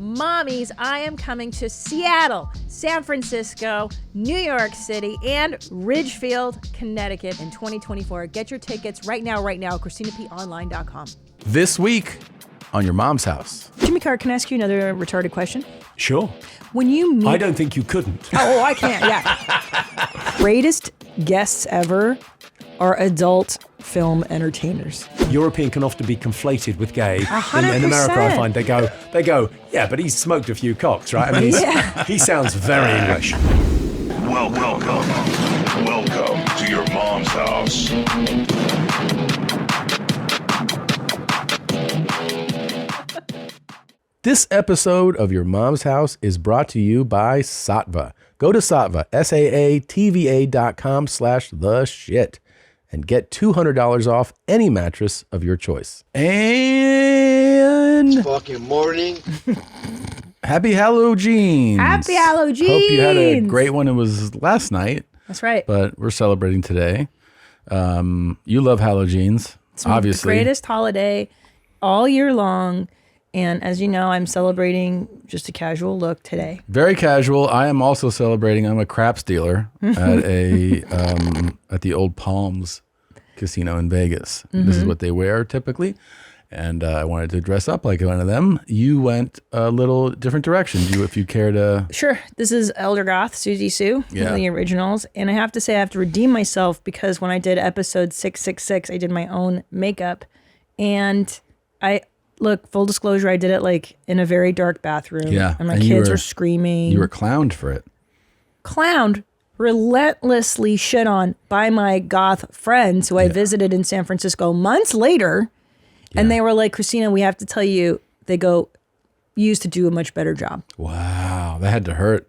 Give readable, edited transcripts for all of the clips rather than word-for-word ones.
Mommies, I am coming to Seattle, San Francisco, New York City, and Ridgefield, Connecticut in 2024. Get your tickets right now, ChristinaPOnline.com. This week on Your Mom's House. Jimmy Carr, can I ask you another retarded question? Sure. When you meet... I don't think you couldn't. Oh, I can't, yeah. Greatest guests ever are adult film entertainers. European can often be conflated with gay. 100%. In America, I find they go, yeah, but he's smoked a few cocks, right? I mean, he sounds very English. Welcome to Your Mom's House. This episode of Your Mom's House is brought to you by Saatva. Go to Saatva, SAATVA.com/theshit and get $200 off any mattress of your choice. And fucking morning. Happy HallowJeans. Happy HallowJeans. Hope you had a great one. It was last night. That's right. But we're celebrating today. You love HallowJeans, It's obviously. the greatest holiday all year long. And as you know, I'm celebrating just a casual look today. Very casual. I am also celebrating. I'm a craps dealer at the Old Palms Casino in Vegas. Mm-hmm. This is what they wear typically. And I wanted to dress up like one of them. You went a little different direction. If you care to... Sure. This is Elder Goth, Susie Sue, one of the originals. And I have to say I have to redeem myself because when I did episode 666, I did my own makeup. And look, full disclosure, I did it like in a very dark bathroom. Yeah. And my kids were screaming. You were clowned for it. Clowned, relentlessly shit on by my goth friends who I visited in San Francisco months later. Yeah. And they were like, Christina, we have to tell you, they go, you used to do a much better job. Wow. That had to hurt.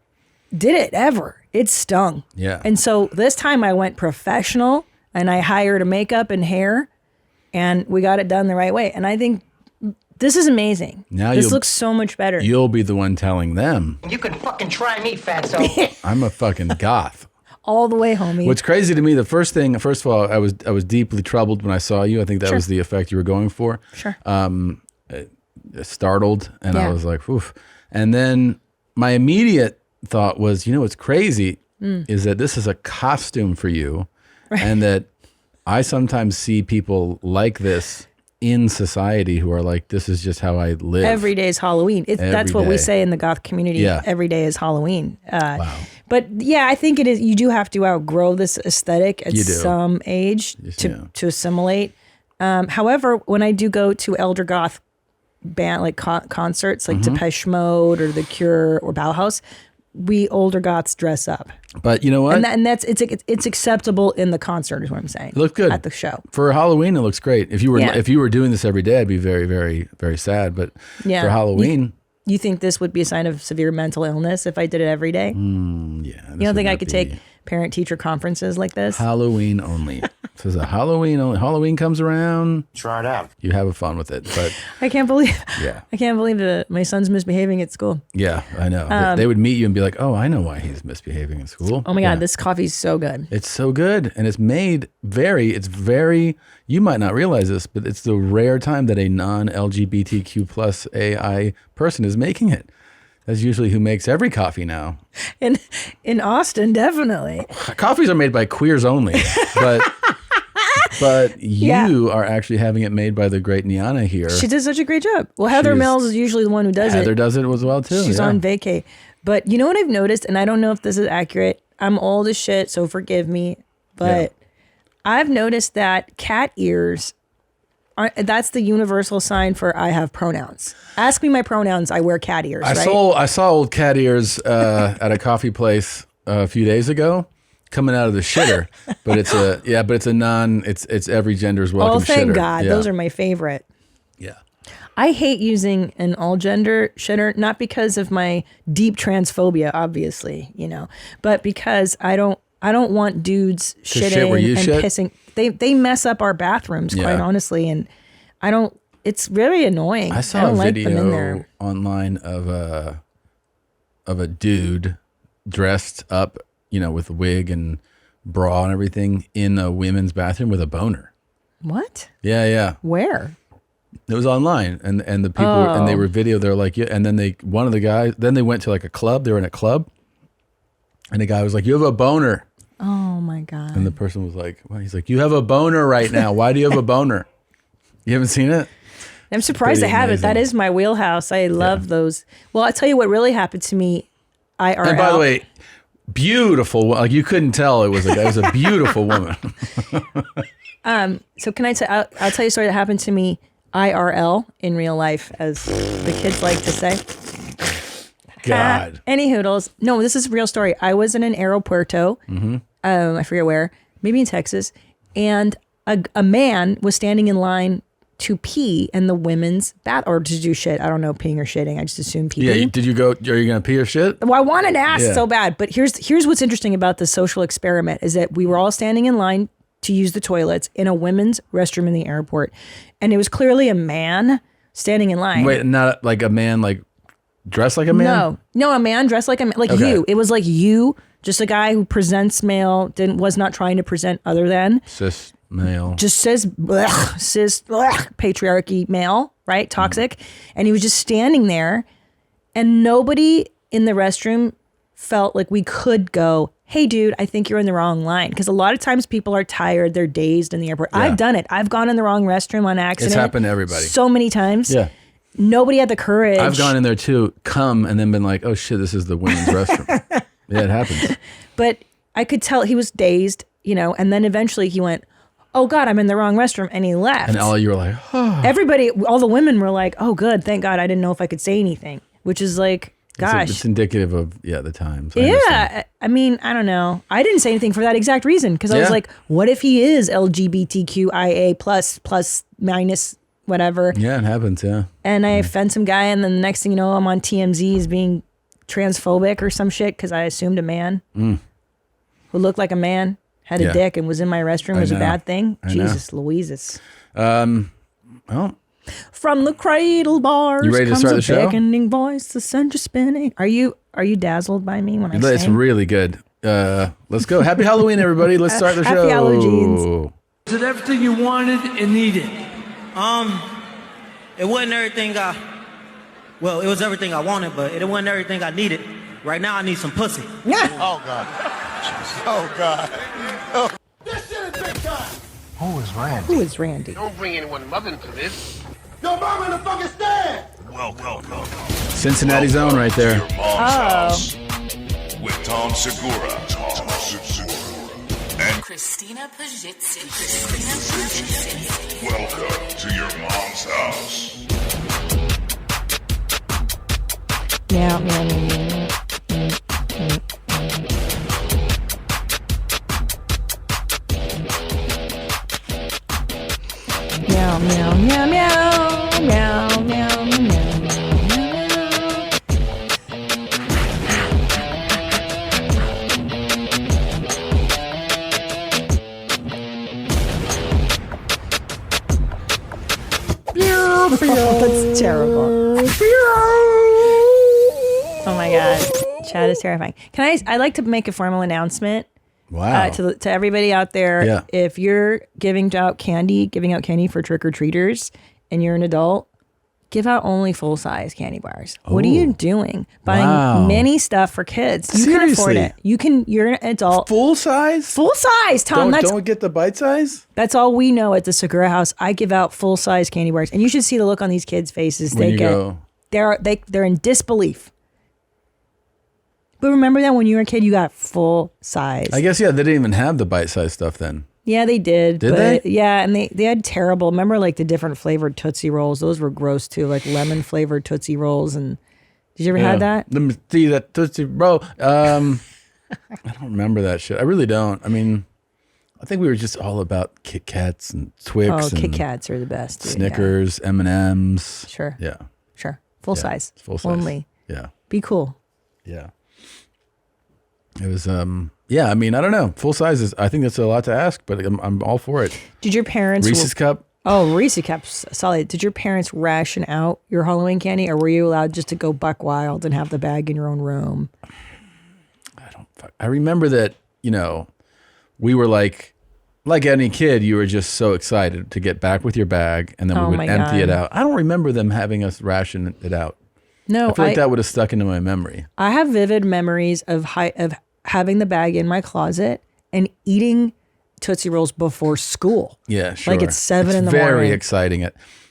Did it ever? It stung. Yeah. And so this time I went professional and I hired a makeup and hair and we got it done the right way. And I think this is amazing. Now this looks so much better. You'll be the one telling them. You can fucking try me, fatso. I'm a fucking goth. All the way, homie. What's crazy to me, first of all, I was deeply troubled when I saw you. I think that was the effect you were going for. Sure. Startled, and I was like, oof. And then my immediate thought was, what's crazy is that this is a costume for you, and that I sometimes see people like this in society who are like, this is just how I live. Every day is Halloween. That's what we say in the goth community. Yeah. Every day is Halloween. Wow. But yeah, I think it is. You do have to outgrow this aesthetic at some age to assimilate. However, when I do go to elder goth band like concerts, like Depeche Mode or The Cure or Bauhaus, we older goths dress up. But you know what? And it's acceptable in the concert is what I'm saying. It looked good at the show. For Halloween, it looks great. If you were doing this every day, I'd be very, very, very sad. But for Halloween, you think this would be a sign of severe mental illness if I did it every day? Yeah. You don't think I could take parent-teacher conferences like this? Halloween only. This is a Halloween only. Halloween comes around. Try it out. You have fun with it. But I can't believe that my son's misbehaving at school. Yeah, I know. They would meet you and be like, oh, I know why he's misbehaving at school. Oh my God, this coffee's so good. It's so good. And it's made it's very, you might not realize this, but it's the rare time that a non-LGBTQ plus AI person is making it. That's usually who makes every coffee now. In Austin, definitely. Coffees are made by queers only, but you are actually having it made by the great Niana here. She did such a great job. Well, Heather Mills is usually the one who does it. Heather does it as well too. She's on vacay. But you know what I've noticed, and I don't know if this is accurate. I'm old as shit, so forgive me. But I've noticed that cat ears that's the universal sign for I have pronouns. Ask me my pronouns. I wear cat ears. I saw old cat ears at a coffee place a few days ago, coming out of the shitter. But it's it's every gender's welcome shitter. Oh, thank God. Those are my favorite. Yeah. I hate using an all gender shitter, not because of my deep transphobia, obviously, but because I don't want dudes shitting and pissing. They mess up our bathrooms, quite honestly, and it's very annoying. I saw a video online of a dude dressed up, with a wig and bra and everything in a women's bathroom with a boner. What? Yeah. Where? It was online, and the people and they were video. They're like, yeah, and then one of the guys. Then they went to like a club. They were in a club, and the guy was like, "You have a boner." Oh my God. And the person was like, well, he's like, "You have a boner right now. Why do you have a boner?" You haven't seen it? I'm surprised I haven't. That is my wheelhouse. I love those. Well, I'll tell you what really happened to me. IRL. And by the way, beautiful. Like you couldn't tell it was a beautiful woman. So can I tell? I'll tell you a story that happened to me IRL in real life, as the kids like to say. God. Any hoodles. No, this is a real story. I was in an aeropuerto. I forget where, maybe in Texas, and a man was standing in line to pee in the women's bath, or to do shit. I don't know, peeing or shitting. I just assume pee. Yeah, did you go? Are you gonna pee or shit? Well, I wanted to ask so bad, but here's what's interesting about this social experiment is that we were all standing in line to use the toilets in a women's restroom in the airport, and it was clearly a man standing in line. Wait, not like a man like dressed like a man? No, a man dressed like a man, like you. It was like you, just a guy who presents male, was not trying to present other than cis male. Just says cis patriarchy male, right? Toxic. And he was just standing there, and nobody in the restroom felt like we could go, "Hey dude, I think you're in the wrong line." Because a lot of times people are tired, they're dazed in the airport. I've done it. I've gone in the wrong restroom on accident. It's happened to everybody. So many times. Yeah. Nobody had the courage. I've gone in there too, and then been like, "Oh shit, this is the women's restroom." Yeah, it happens. But I could tell he was dazed, and then eventually he went, "Oh God, I'm in the wrong restroom," and he left. And all you were like, "Oh." Everybody, all the women were like, "Oh good, thank God, I didn't know if I could say anything," which is like, gosh. It's indicative of, the times. I mean, I don't know. I didn't say anything for that exact reason, because I was like, what if he is LGBTQIA plus minus whatever? Yeah, it happens, yeah. And I offend some guy, and then the next thing you know, I'm on TMZ as being transphobic or some shit because I assumed a man who looked like a man had a dick and was in my restroom was a bad thing. Jesus Louises. Well, from the cradle bars you ready to comes start a the show? Beckoning voice, the center spinning. Are you dazzled by me when I sing? It's really good. Let's go. Happy Halloween, everybody. Let's start the show. Happy HallowJeans. Is it everything you wanted and needed? It wasn't everything it was everything I wanted, but it wasn't everything I needed. Right now, I need some pussy. Yeah. Oh, God. Oh, God. Oh. This shit is big time. Who is Randy? Don't bring anyone mother into this. Your mom in the fucking stand. Welcome. Cincinnati's own right there. Your mom's house with Tom Segura. And Christina Pajitsin. welcome to your mom's house. Meow, meow, meow, meow. Meow, meow, meow, meow, meow, meow, meow, meow. That's terrible. Oh my God. Chad is terrifying. I'd like to make a formal announcement. Wow. To everybody out there, Yeah. if you're giving out candy for trick-or-treaters and you're an adult, give out only full-size candy bars. What are you doing? Buying mini stuff for kids. You can afford it. You're an adult. Full size? Full size, Tom. Don't get the bite size? That's all we know at the Segura house. I give out full-size candy bars. And you should see the look on these kids' faces. They're in disbelief. But remember that when you were a kid, you got full size. I guess, they didn't even have the bite size stuff then. Yeah, they did. Did they? Yeah, and they had terrible. Remember, like the different flavored Tootsie Rolls? Those were gross too, like lemon flavored Tootsie Rolls. And did you ever have that? Let me see that Tootsie Roll. I don't remember that shit. I really don't. I mean, I think we were just all about Kit Kats and Twix. Oh, and Kit Kats are the best. Dude. Snickers, M&Ms. Sure. Yeah. Sure. Full size. Full size. Only. Yeah. Be cool. Yeah. It was, I mean, I don't know. Full size is, I think that's a lot to ask, but I'm all for it. Did your parents... Reese's Cup? Oh, Reese's Cups, solid. Did your parents ration out your Halloween candy, or were you allowed just to go buck wild and have the bag in your own room? I remember that, we were like, like any kid, you were just so excited to get back with your bag, and then we would empty it out. I don't remember them having us ration it out. No, I feel like that would have stuck into my memory. I have vivid memories of having the bag in my closet and eating Tootsie Rolls before school. Yeah, sure. Like it's 7 in the morning. Very exciting.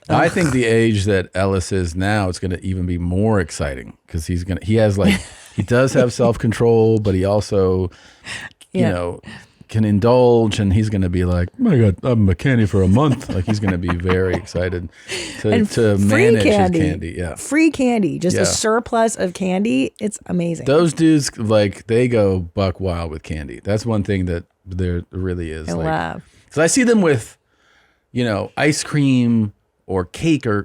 I think the age that Ellis is now, it's going to even be more exciting because he does have self-control, but he also, you know, can indulge, and he's going to be like, oh my God, I'm a candy for a month. Like he's going to be very excited to manage his candy. Yeah. Free candy, just a surplus of candy. It's amazing. Those dudes, like, they go buck wild with candy. That's one thing that there really is. I love. Because I see them with, ice cream or cake or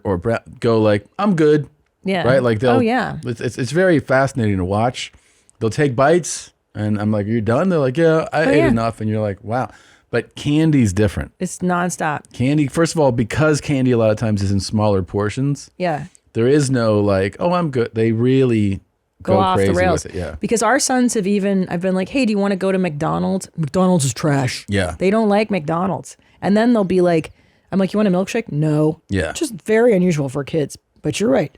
go like, I'm good. Yeah. Right? Like they'll, It's very fascinating to watch. They'll take bites. And I'm like, are you done? They're like, yeah, I ate enough. And you're like, wow. But candy's different. It's nonstop. Candy, first of all, because candy a lot of times is in smaller portions. Yeah. There is no like, oh, I'm good. They really go off crazy the rails. with it. Yeah. Because our sons have I've been like, hey, do you want to go to McDonald's? McDonald's is trash. Yeah. They don't like McDonald's. And then they'll be like, I'm like, you want a milkshake? No. Yeah. Just very unusual for kids. But you're right.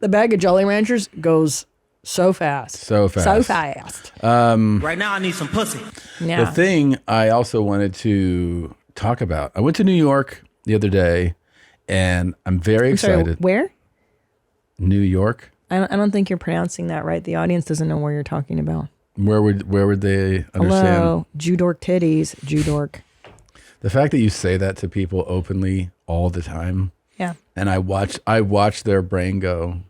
The bag of Jolly Ranchers goes so fast. So fast. Right now, I need some pussy. Yeah. The thing I also wanted to talk about, I went to New York the other day, and I'm very excited. Sorry, where? New York. I don't think you're pronouncing that right. The audience doesn't know where you're talking about. Where would they understand? Hello, Judork titties, Judork. The fact that you say that to people openly all the time. Yeah. And I watch their brain go,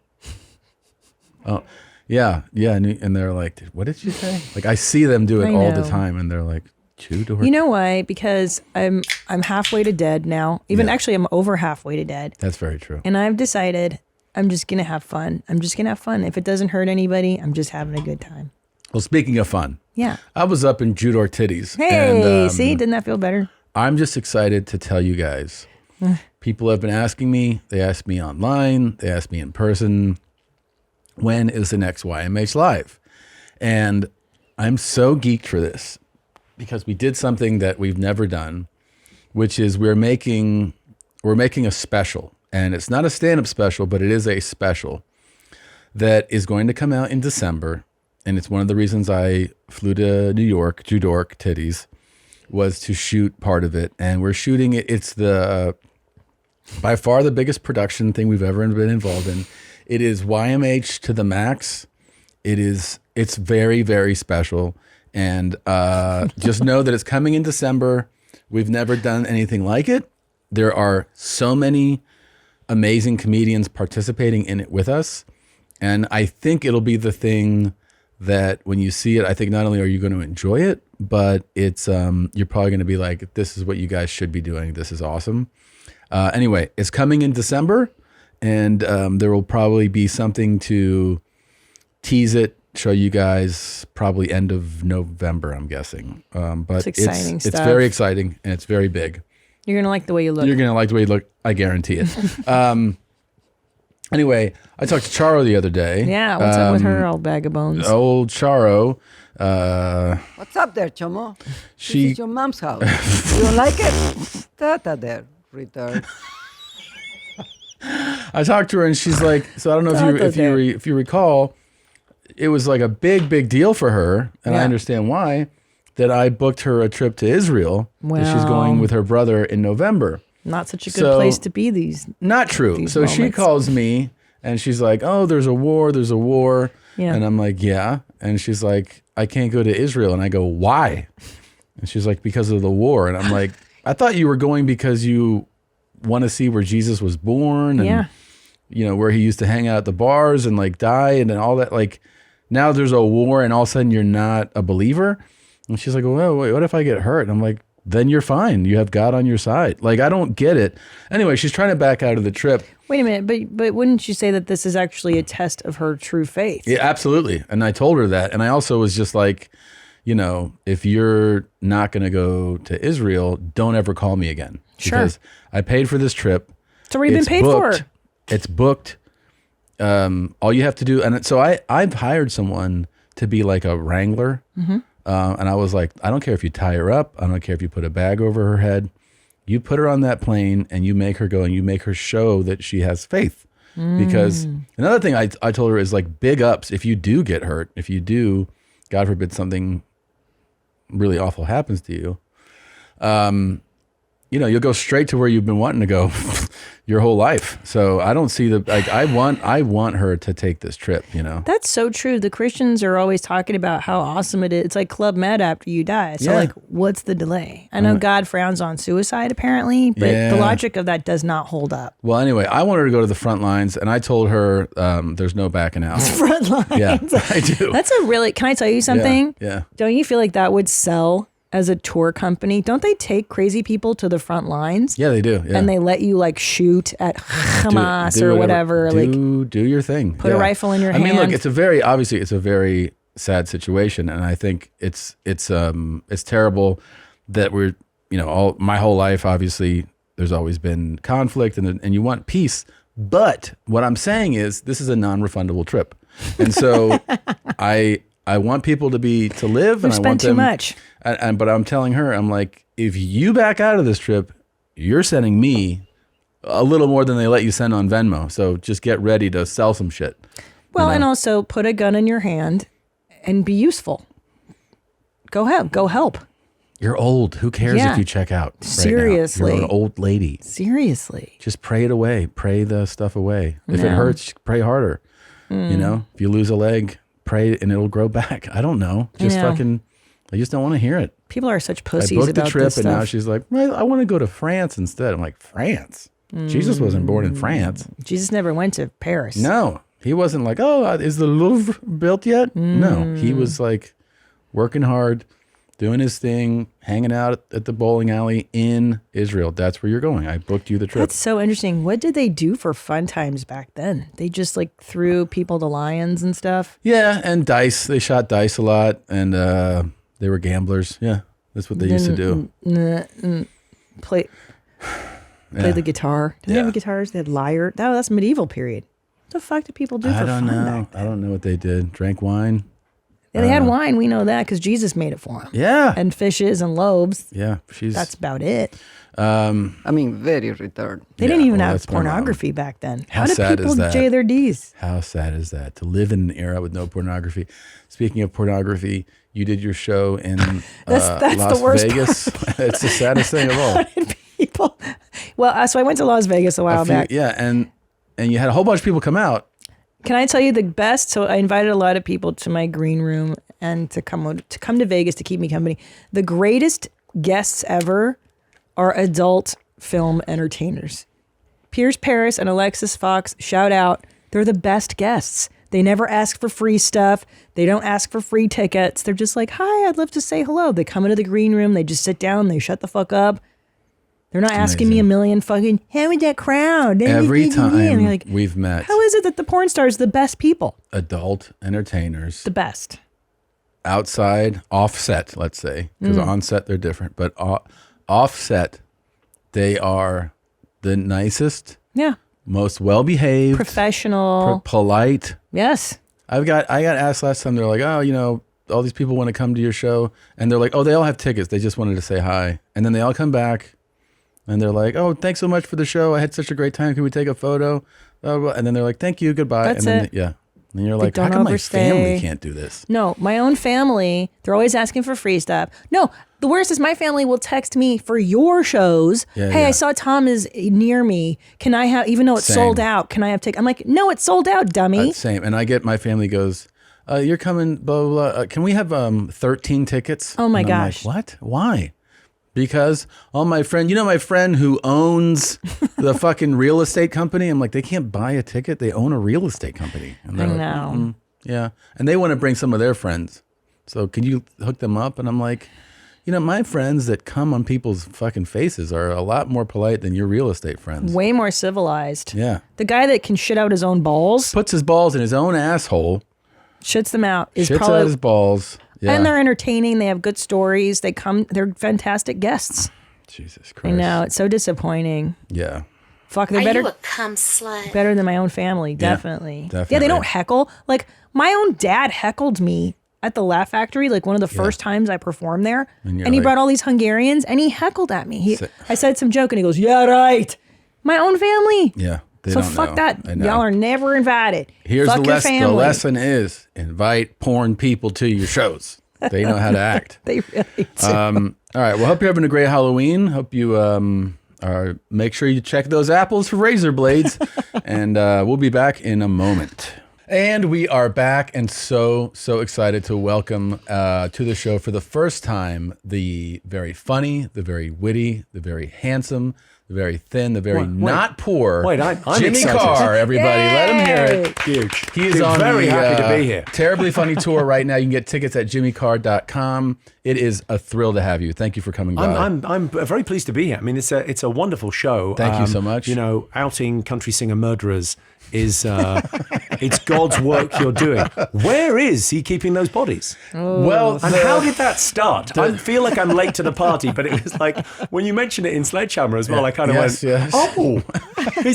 oh, yeah. And they're like, what did you say? Like I see them do it all the time, and they're like, Judork. You know why? Because I'm halfway to dead now. Actually, I'm over halfway to dead. That's very true. And I've decided I'm just going to have fun. If it doesn't hurt anybody, I'm just having a good time. Well, speaking of fun. Yeah. I was up in Judork Titties. Hey, and, see? Didn't that feel better? I'm just excited to tell you guys. People have been asking me. They ask me online. They ask me in person. When is the next YMH Live? And I'm so geeked for this because we did something that we've never done, which is we're making a special. And it's not a stand-up special, but it is a special that is going to come out in December. And it's one of the reasons I flew to New York, Judork Titties, was to shoot part of it. And we're shooting it. It's by far the biggest production thing we've ever been involved in. It is YMH to the max. It's very, very special. And just know that it's coming in December. We've never done anything like it. There are so many amazing comedians participating in it with us. And I think it'll be the thing that when you see it, I think not only are you going to enjoy it, but it's you're probably going to be like, this is what you guys should be doing. This is awesome. Anyway, it's coming in December, and there will probably be something to tease it, show you guys probably end of November, I'm guessing. But it's exciting stuff. It's very exciting, and it's very big. You're going to like the way you look. You're going to like the way you look. I guarantee it. Anyway, I talked to Charo the other day. Yeah, what's up with her old bag of bones? Old Charo. What's up there, Chomo? This is your mom's house. You don't like it? Tata there, retard. I talked to her and she's like, so I don't know if you recall, it was like a big deal for her, and I understand why, that I booked her a trip to Israel. Well, that she's going with her brother in November. Not such a good place to be these. Not true. So she calls me and she's like, oh, there's a war. Yeah. And I'm like, yeah. And she's like, I can't go to Israel. And I go, why? And she's like, because of the war. And I'm like, I thought you were going because you want to see where Jesus was born and, where he used to hang out at the bars and like die and all that. Like now there's a war and all of a sudden you're not a believer. And she's like, well, wait, what if I get hurt? And I'm like, then you're fine. You have God on your side. Like, I don't get it. Anyway, she's trying to back out of the trip. Wait a minute, but wouldn't you say that this is actually a test of her true faith? Yeah, absolutely. And I told her that. And I also was just like, if you're not going to go to Israel, don't ever call me again. Sure. Because I paid for this trip. It's already been paid for. It's booked. All you have to do, and so I've hired someone to be like a wrangler. And I was like, I don't care if you tie her up. I don't care if you put a bag over her head. You put her on that plane and you make her go and you make her show that she has faith. Because another thing I told her is like big ups if you do get hurt, if you do, God forbid, something really awful happens to you. You'll go straight to where you've been wanting to go your whole life. So I don't see I want her to take this trip, That's so true. The Christians are always talking about how awesome it is. It's like Club Med after you die. So like, what's the delay? I know God frowns on suicide apparently, but the logic of that does not hold up. Well, anyway, I want her to go to the front lines, and I told her there's no backing out. Front lines. Yeah, I do. That's can I tell you something? Yeah. Don't you feel like that would sell as a tour company? Don't they take crazy people to the front lines? Yeah, they do. Yeah. And they let you like shoot at Hamas or whatever. Do your thing. Put a rifle in your hand. I mean, look, it's a very sad situation, and I think it's terrible that we're my whole life obviously there's always been conflict and you want peace. But what I'm saying is this is a non-refundable trip, and so I want people to live, and I want them. Too much. But I'm telling her, I'm like, if you back out of this trip, you're sending me a little more than they let you send on Venmo. So just get ready to sell some shit. Well, and also put a gun in your hand and be useful. Go help. You're old. Who cares if you check out? Seriously. Right now? You're an old lady. Seriously. Just pray it away. Pray the stuff away. If it hurts, pray harder. If you lose a leg, pray and it'll grow back. I don't know. I just don't want to hear it. People are such pussies about this. I booked the trip and now she's like, well, I want to go to France instead. I'm like, France? Jesus wasn't born in France. Jesus never went to Paris. No. He wasn't like, is the Louvre built yet? No. He was like working hard, doing his thing, hanging out at the bowling alley in Israel. That's where you're going. I booked you the trip. That's so interesting. What did they do for fun times back then? They just like threw people to lions and stuff? Yeah, and dice. They shot dice a lot, and they were gamblers. Yeah, that's what they used to do. Play the guitar. Did they have guitars? They had lyre. That's medieval period. What the fuck did people do for fun? I don't know what they did. Drank wine. Yeah, they had wine. We know that because Jesus made it for them. Yeah. And fishes and loaves. Yeah. That's about it. Very retarded. They didn't even have pornography back then. How did people J their D's? How sad is that? To live in an era with no pornography. Speaking of pornography, you did your show in that's Las the worst Vegas. It's the saddest thing of all. People. Well, so I went to Las Vegas a while back. Yeah, and you had a whole bunch of people come out. Can I tell you the best? So I invited a lot of people to my green room and to come to Vegas to keep me company. The greatest guests ever are adult film entertainers. Piers Paris and Alexis Fox, shout out. They're the best guests. They never ask for free stuff. They don't ask for free tickets. They're just like, hi, I'd love to say hello. They come into the green room. They just sit down. They shut the fuck up. They're not asking me a million fucking, how was that crowd? Every time like, we've met. How is it that the porn stars are the best people? Adult entertainers. The best. Outside, offset, let's say. Because on set, they're different. But offset, they are the nicest. Yeah. Most well-behaved. Professional. Polite. Yes. I got asked last time, they're like, all these people want to come to your show. And they're like, they all have tickets. They just wanted to say hi. And then they all come back. And they're like, thanks so much for the show. I had such a great time. Can we take a photo? And then they're like, thank you. Goodbye. That's and then, it. And you're like, how come my family can't do this? No, my own family, they're always asking for free stuff. No, the worst is my family will text me for your shows. I saw Tom is near me. Can I have, even though it's sold out, can I have tickets? I'm like, no, it's sold out, dummy. Same. And I get, my family goes, you're coming, blah, blah, blah. Can we have 13 tickets? Oh my gosh. I'm like, what? Why? Because my friend who owns the fucking real estate company, I'm like, they can't buy a ticket. They own a real estate company. And I know. Yeah. And they want to bring some of their friends. So can you hook them up? And I'm like, my friends that come on people's fucking faces are a lot more polite than your real estate friends. Way more civilized. Yeah. The guy that can shit out his own balls. Puts his balls in his own asshole. Shits them out. Shits out his balls. Yeah. And they're entertaining. They have good stories. They're fantastic guests. Jesus Christ. I know. It's so disappointing. Yeah. Fuck, they're better. You a cum slut? Better than my own family, definitely. Definitely. Yeah, they don't heckle. Like, my own dad heckled me at the Laugh Factory, like one of the first times I performed there, and he brought all these Hungarians and he heckled at me. I said some joke and he goes, "Yeah, right." My own family. Yeah. So fuck that. Y'all are never invited. Here's fuck the lesson. The lesson is invite porn people to your shows. They know how to act. They really do. All right. Well, hope you're having a great Halloween. Hope you make sure you check those apples for razor blades. And we'll be back in a moment. And we are back and so excited to welcome to the show for the first time the very funny, the very witty, the very handsome, the very thin, the very not poor. I'm Jimmy excited. Carr, everybody. Yay! Let him hear it. Huge. He is on very the happy to be here. Terribly Funny tour right now. You can get tickets at jimmycarr.com. It is a thrill to have you. Thank you for coming by. I'm very pleased to be here. I mean, it's a wonderful show. Thank you so much. You know, outing country singer murderers is it's God's work you're doing. Where is he keeping those bodies? Well, and how did that start? I feel like I'm late to the party, but it was like when you mentioned it in Sledgehammer as well, I kind of went, "Oh,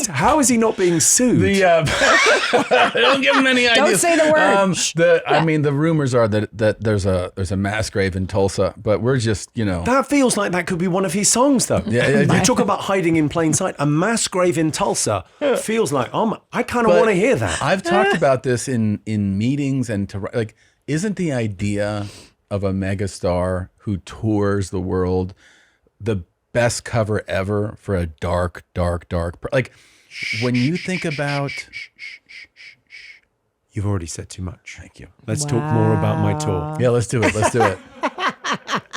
how is he not being sued?" Don't give him any ideas. Don't say the word. I mean, the rumors are that there's a mass grave in Tulsa, but we're just, you know. That feels like that could be one of his songs, though. Yeah. You talk about hiding in plain sight. A mass grave in Tulsa feels like, I kind of want to hear that. I've talked about this in meetings and isn't the idea of a megastar who tours the world the best cover ever for a dark, when you think about... You've already said too much. Thank you. Let's talk more about my tour. Yeah, let's do it.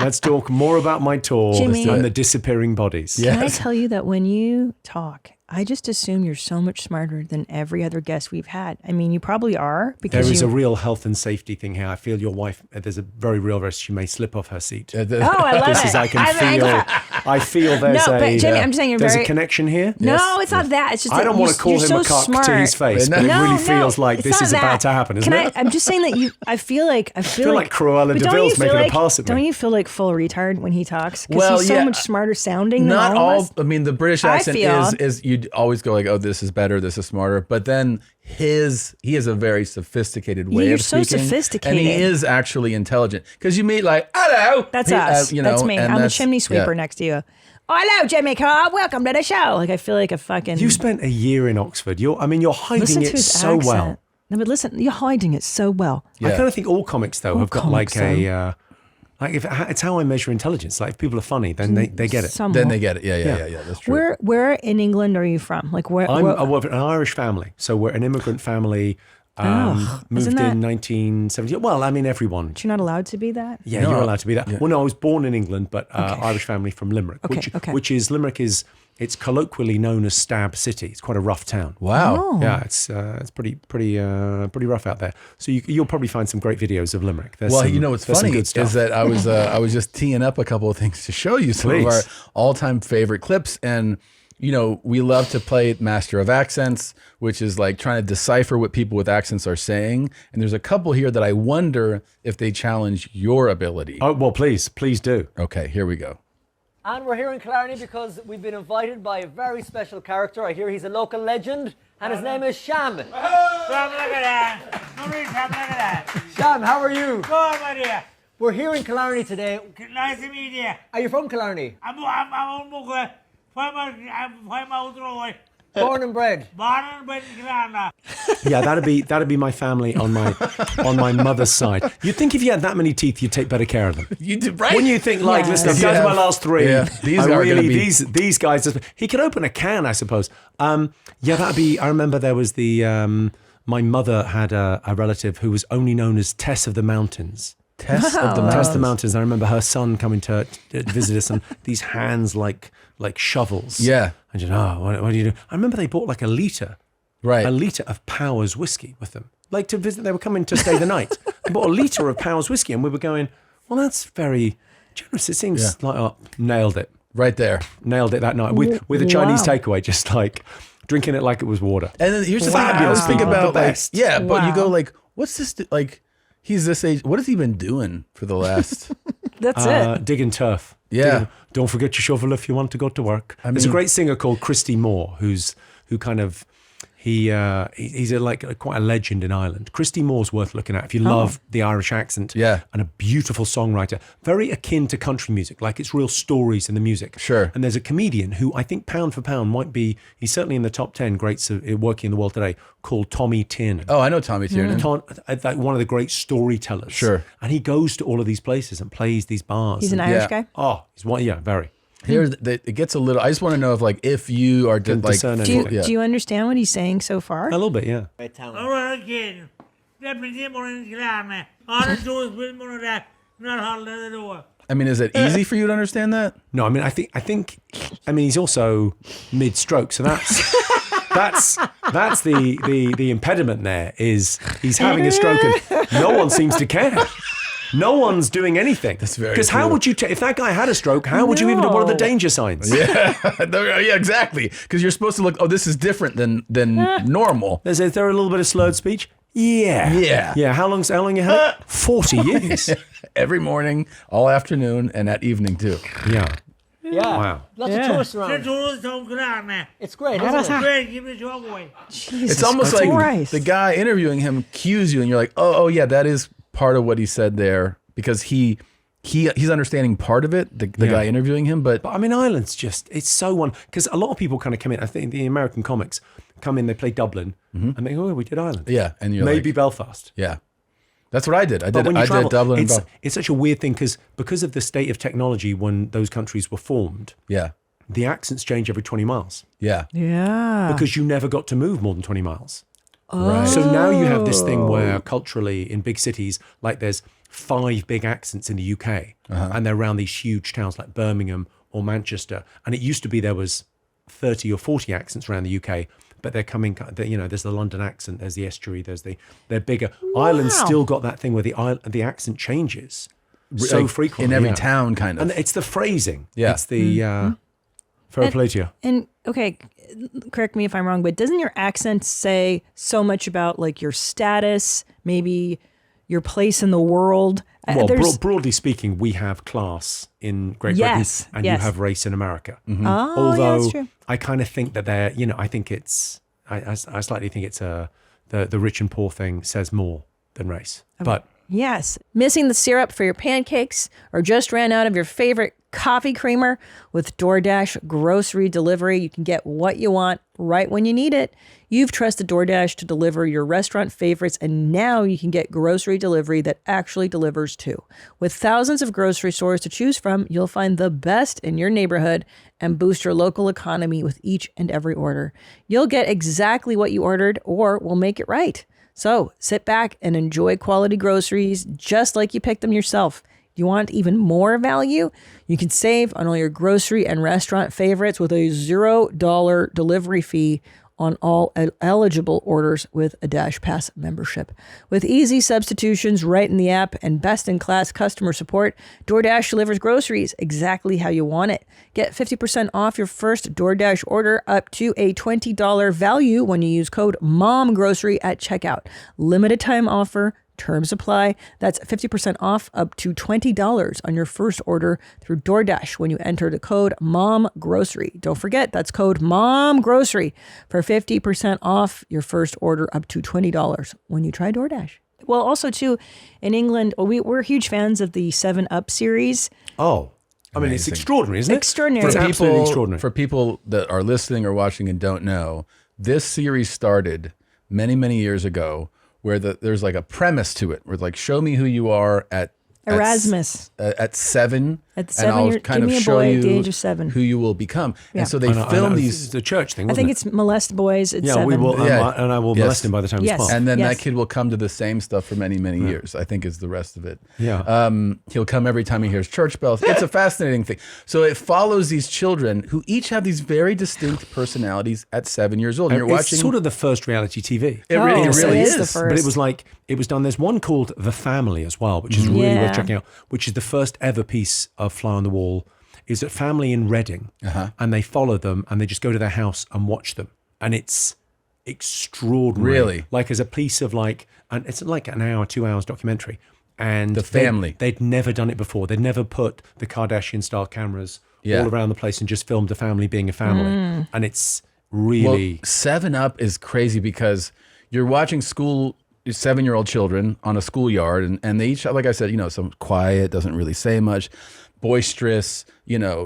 Let's talk more about my tour Jimmy. and the disappearing bodies. Can I tell you that when you talk, I just assume you're so much smarter than every other guest we've had. I mean, you probably are. Because there is a real health and safety thing here. I feel your wife, there's a very real risk she may slip off her seat. I love it. I feel there's but Jimmy, I'm just saying there's a connection here. No, it's not that. It's just I don't want to call him a cock to his face, but it really feels like this is about to happen, isn't it? I'm just saying that I feel like Cruella de Vil's making a pass at me. Don't you feel like full retard when he talks? Because he's so much smarter sounding than all of us. I mean, the British accent is you'd always go like, oh, this is better, this is smarter. But then he has a very sophisticated way of speaking. You're so sophisticated. And he is actually intelligent. Because you meet like, hello. That's us. That's me. I'm the chimney sweeper next to you. Oh, hello, Jimmy Carr. Welcome to the show. Like, I feel like a fucking... You spent a year in Oxford. You're hiding it so well. No, but listen, you're hiding it so well. Yeah. I kind of think all comics, though, have got like a... it's how I measure intelligence. Like, if people are funny, then they get it. Somewhat. Then they get it. Yeah. That's true. Where in England are you from? Like, where? I'm an Irish family. So we're an immigrant family. Moved in 1970. Well, I mean, everyone. But you're not allowed to be that? Yeah, you're allowed to be that. Yeah. Well, no, I was born in England, but Irish family from Limerick, Limerick is it's colloquially known as Stab City. It's quite a rough town. Wow. Oh. Yeah, it's pretty rough out there. So you'll probably find some great videos of Limerick. What's funny is that I was just teeing up a couple of things to show you some of our all-time favorite clips. And you know, we love to play Master of Accents, which is like trying to decipher what people with accents are saying. And there's a couple here that I wonder if they challenge your ability. Oh, well, please do. Okay, here we go. And we're here in Killarney because we've been invited by a very special character. I hear he's a local legend, and his name is Sham. Sham, look at that. Sham, look at that. Sham, how are you? Good, my dear. We're here in Killarney today. Nice to meet you. Are you from Killarney? I'm Mugger. Born and bred. Born and bred in Killarney. Yeah, that'd be my family on my mother's side. You'd think if you had that many teeth, you'd take better care of them. You do, right? When you think like, listen, I've got my last three. Yeah, these guys. He could open a can, I suppose. That'd be. I remember there was my mother had a relative who was only known as Tess of the Mountains. Tess of the Mountains. I remember her son coming to visit us, and these hands like shovels. Yeah. And you know, what do you do? I remember they bought like a liter of Powers whiskey with them. Like to visit, they were coming to stay the night. They bought a liter of Powers whiskey, and we were going, well, that's very generous. It seems like, nailed it. Right there. Nailed it that night with a Chinese takeaway, just like drinking it like it was water. And then here's the thing I was thinking about, but you go like, what's this, like, he's this age. What has he been doing for the last... That's it. Digging turf. Yeah. Don't forget your shovel if you want to go to work. There's a great singer called Christy Moore who He's quite a legend in Ireland. Christy Moore's worth looking at if you love the Irish accent. Yeah. And a beautiful songwriter. Very akin to country music, like it's real stories in the music. Sure. And there's a comedian who I think pound for pound might be, he's certainly in the top 10 greats working in the world today, called Tommy Tiernan. Oh, I know Tommy Tiernan. Like one of the great storytellers. Sure. And he goes to all of these places and plays these bars. He's an Irish guy? Oh, he's one, yeah, very. Here, it gets a little. I just want to know if you are just like. Do you understand what he's saying so far? A little bit, yeah. All right, kid. That means you're more in the man. All the doors with more of that. Not hard the door. I mean, is it easy for you to understand that? No, I mean, I think. I mean, he's also mid-stroke, so that's the impediment. There is he's having a stroke, and no one seems to care. No one's doing anything. That's very Because how would you if that guy had a stroke? How would you even know what are the danger signs? Yeah, yeah, exactly. Because you're supposed to look. Oh, this is different than normal. Is there a little bit of slurred speech? Yeah. How long you had it? 40 years. Every morning, all afternoon, and at evening too. Yeah. Yeah. Wow. Lots of tourists around. It's great, isn't it? Great, give me your boy. It's almost like Christ. the guy interviewing him cues you, and you're like, oh yeah, that is part of what he said there, because he's understanding part of it, the guy interviewing him, but I mean, Ireland's just, it's so one, because a lot of people kind of come in, I think the American comics come in, they play Dublin, and they go, oh, we did Ireland. Yeah, and you're maybe like, Belfast. Yeah. That's what I did. I did Dublin and Belfast. It's such a weird thing, because of the state of technology when those countries were formed, Yeah. the accents change every 20 miles. Yeah. Yeah. Because you never got to move more than 20 miles. Right. So now you have this thing where culturally in big cities, like there's 5 big accents in the UK, and they're around these huge towns like Birmingham or Manchester. And it used to be there was 30 or 40 accents around the UK, but they're coming, there's the London accent, there's the estuary, they're bigger. Wow. Ireland's still got that thing where the accent changes so Like, frequently. in every town, kind of. And it's the phrasing. Yeah. It's the fair play to you. And okay, correct me if I'm wrong, but doesn't your accent say so much about like your status, maybe your place in the world? Well, broadly speaking, we have class in Great Britain, and you have race in America. Mm-hmm. Oh, Although that's true. I kind of think that I think it's, I slightly think it's the rich and poor thing says more than race. Okay. But yes, missing the syrup for your pancakes or just ran out of your favorite coffee creamer? With DoorDash grocery delivery, you can get what you want right when you need it. You've trusted DoorDash to deliver your restaurant favorites, and now you can get grocery delivery that actually delivers too. With thousands of grocery stores to choose from, you'll find the best in your neighborhood and boost your local economy with each and every order. You'll get exactly what you ordered, or we'll make it right. So sit back and enjoy quality groceries just like you picked them yourself. You want even more value? You can save on all your grocery and restaurant favorites with a $0 delivery fee on all eligible orders with a Dash Pass membership. With easy substitutions right in the app and best-in-class customer support, DoorDash delivers groceries exactly how you want it. Get 50% off your first DoorDash order up to a $20 value when you use code MOMGROCERY at checkout. Limited time offer. Terms apply. That's 50% off up to $20 on your first order through DoorDash when you enter the code MOMGROCERY. Don't forget, that's code MOMGROCERY for 50% off your first order up to $20 when you try DoorDash. Well, also, too, in England, we're huge fans of the 7-Up series. Oh, I mean, it's extraordinary, isn't it? Extraordinary. It's absolutely extraordinary. For people that are listening or watching and don't know, this series started many, many years ago, where there's like a premise to it, where like, show me who you are at Erasmus. At 7. At 7, and I'll you're, kind give of me a show boy you at the age of 7. who you will become. Yeah. And so they film these. It's a church thing, I wasn't think it's molest boys at 7. we will, and I will molest him by the time he's 12. And then that kid will come to the same stuff for many, many years, I think is the rest of it. Yeah. He'll come every time he hears church bells. It's a fascinating thing. So it follows these children who each have these very distinct personalities at 7 years old. And you're watching. It's sort of the first reality TV. It really is. The first. But it was done. There's one called The Family as well, which is really worth checking out, which is the first ever piece of Fly on the Wall. Is a family in Reading, and they follow them, and they just go to their house and watch them, and it's extraordinary. Really, like as a piece of and it's like an hour, 2 hours documentary, and the family they'd never done it before. They'd never put the Kardashian style cameras all around the place and just filmed a family being a family, and it's really. Well, 7-Up is crazy because you're watching 7-year-old children on a schoolyard, and they each, like I said, some quiet, doesn't really say much, boisterous,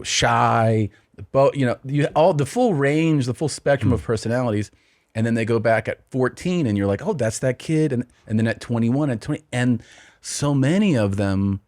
shy, all the full range, the full spectrum of personalities. And then they go back at 14 and you're like, oh, that's that kid. And then at 21 and 20, and so many of them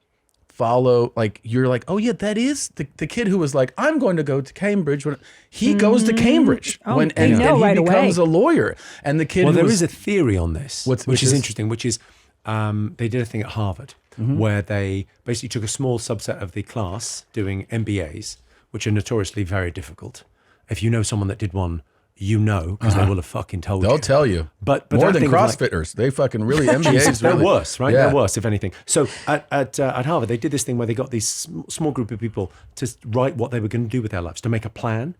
follow, like, you're like, oh yeah, that is the kid who was like, I'm going to go to Cambridge. When he goes to Cambridge and he becomes a lawyer. And the kid there is a theory on this, which is interesting, which is they did a thing at Harvard where they basically took a small subset of the class doing MBAs, which are notoriously very difficult. If you know someone that did one, because they will have fucking told you. They'll tell you. But more than CrossFitters. They fucking really, MBAs they're really. worse, right? Yeah. They're worse, if anything. So at Harvard, they did this thing where they got this small group of people to write what they were going to do with their lives, to make a plan.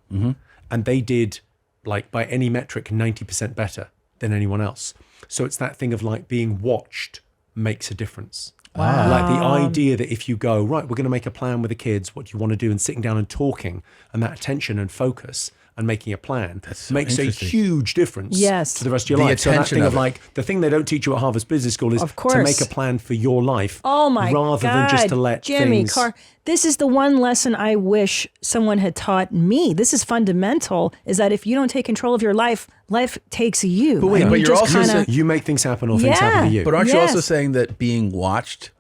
And they did, like, by any metric, 90% better than anyone else. So it's that thing of, like, being watched makes a difference. Wow. Like the idea that if you go, right, we're going to make a plan with the kids, what you want to do, and sitting down and talking, and that attention and focus and making a plan makes a huge difference to the rest of your life. So that thing of like, the thing they don't teach you at Harvard's business school is to make a plan for your life rather than just to let Jimmy, things... Carr, this is the one lesson I wish someone had taught me. This is fundamental, is that if you don't take control of your life, life takes you. But wait, but you're also saying you make things happen or things happen to you. But aren't you also saying that being watched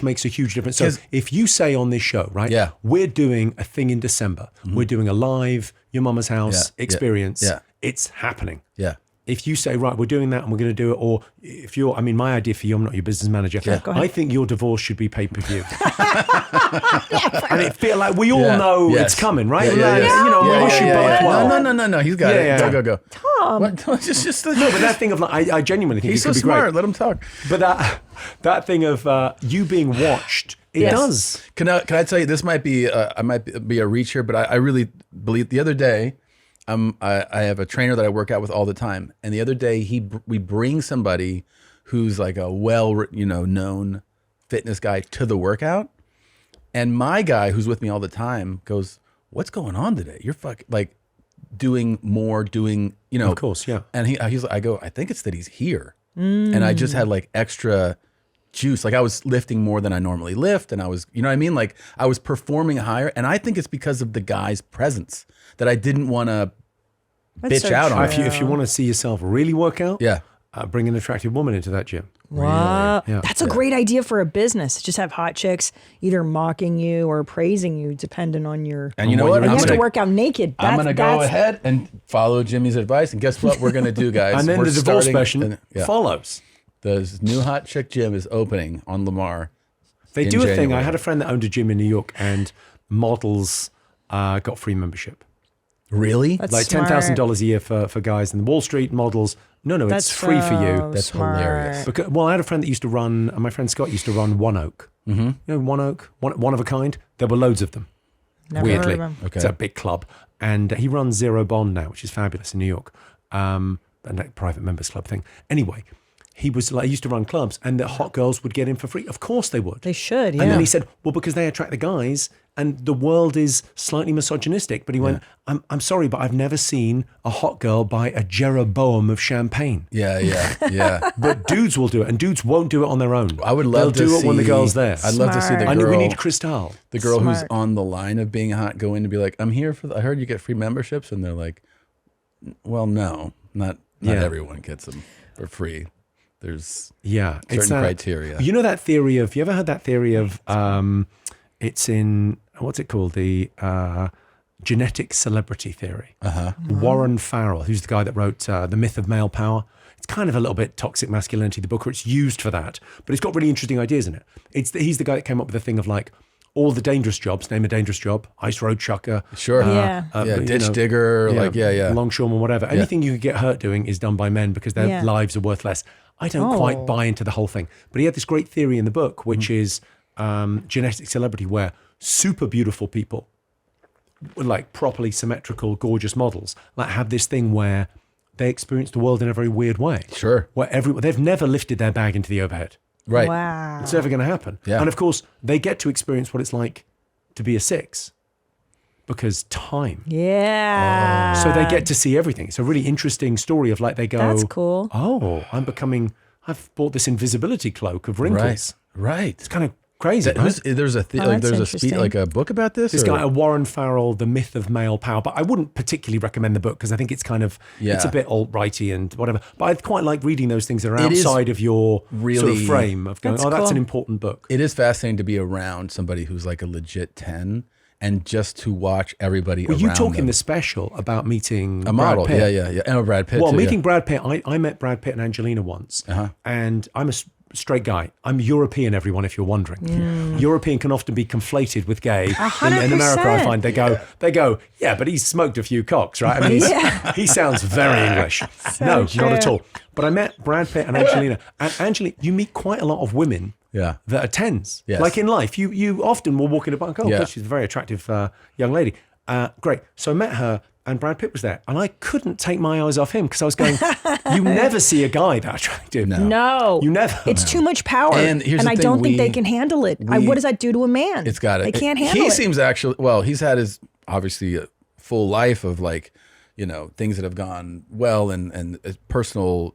makes a huge difference. So if you say on this show, right, we're doing a thing in December, we're doing a live Your Mama's House experience, it's happening. Yeah. If you say, right, we're doing that and we're going to do it, or if you're, my idea for you, I'm not your business manager. Yeah, I think your divorce should be pay-per-view. And it feel like we all know it's coming, right? We wish you both well. No. He's got it. Go. Tom. Just no, but that thing of like, I genuinely think he's it could so be smart. great. Let him talk. But that thing of you being watched, it does. Can I tell you, this might be I might be a reach here, but I really believe the other day. I have a trainer that I work out with all the time, and the other day we bring somebody who's like a known fitness guy to the workout, and my guy who's with me all the time goes, "What's going on today? You're doing more, Of course, yeah." And I go, "I think it's that he's here," and I just had like extra juice. Like I was lifting more than I normally lift, and I was, like I was performing higher, and I think it's because of the guy's presence that I didn't want to bitch out on. If you want to see yourself really work out, bring an attractive woman into that gym. Wow. Really? Yeah. That's a great idea for a business. Just have hot chicks either mocking you or praising you, depending on your... And you know what? You have to work out naked. I'm going to go ahead and follow Jimmy's advice, and guess what we're going to do, guys? And then the divorce special follows. The new hot chick gym is opening on Lamar. They do a thing. I had a friend that owned a gym in New York, and models got free membership. Really? That's like $10,000 a year for guys in Wall Street models. No, it's free for you. That's hilarious. Because, I had a friend that used to run, my friend Scott used to run One Oak. Mm-hmm. You know, One Oak, one of a kind. There were loads of them. Never weirdly. heard of them. Okay. It's a big club. And he runs Zero Bond now, which is fabulous in New York. And that private members club thing. Anyway, he used to run clubs, and the hot girls would get in for free. Of course they would. They should, yeah. And then he said, well, because they attract the guys, and the world is slightly misogynistic. But he went, I'm sorry, but I've never seen a hot girl buy a Jeroboam of champagne. Yeah. But dudes will do it, and dudes won't do it on their own. I would love to see... They'll do it when the girl's there. I'd love to see the girl... we need Cristal. The girl who's on the line of being hot go in and be like, I'm here for... I heard you get free memberships. And they're like, well, no, not everyone gets them for free. There's certain criteria. You know that theory of... You ever heard that theory of... it's in... What's it called? The genetic celebrity theory. Warren Farrell, who's the guy that wrote The Myth of Male Power. It's kind of a little bit Toxic Masculinity, the book, where it's used for that. But it's got really interesting ideas in it. He's the guy that came up with the thing of like, all the dangerous jobs, name a dangerous job, ice road chucker. Sure. Ditch digger, longshoreman, whatever. Anything you could get hurt doing is done by men because their lives are worth less. I don't quite buy into the whole thing. But he had this great theory in the book, which is genetic celebrity, where super beautiful people, like properly symmetrical, gorgeous models, like have this thing where they experience the world in a very weird way. Sure. Where they've never lifted their bag into the overhead. Right. Wow. It's never going to happen. Yeah. And of course, they get to experience what it's like to be a 6. because time. Yeah. So they get to see everything. It's a really interesting story of like they go, that's cool. Oh, I've bought this invisibility cloak of wrinkles. Right. It's kind of crazy. Right? There's a book about this. This guy, Warren Farrell, The Myth of Male Power. But I wouldn't particularly recommend the book because I think it's kind of it's a bit alt-righty and whatever. But I quite like reading those things that are outside of your sort of frame of going, that's an important book. It is fascinating to be around somebody who's like a legit 10 and just to watch everybody around you talk them. in the special about meeting a model. Brad Pitt. Yeah. And Brad Pitt. Well, too, meeting Brad Pitt, I met Brad Pitt and Angelina once, and I'm a straight guy. I'm European, everyone, if you're wondering. European can often be conflated with gay. 100%. In America, I find they go, yeah, but he's smoked a few cocks, right? I mean, he sounds very English. No, true. not at all. But I met Brad Pitt and Angelina. And Angelina, you meet quite a lot of women that are 10s. Yes. Like in life, you often will walk in a bar and go, she's a very attractive young lady. Great. So I met her. And Brad Pitt was there. And I couldn't take my eyes off him because I was going, you never see a guy that attractive. No. You never. It's too much power. And here's the I thing, don't think they can handle it. What does that do to a man? It's got it. They can't handle it. He seems actually, he's had his, obviously, a full life of like, things that have gone well and personal,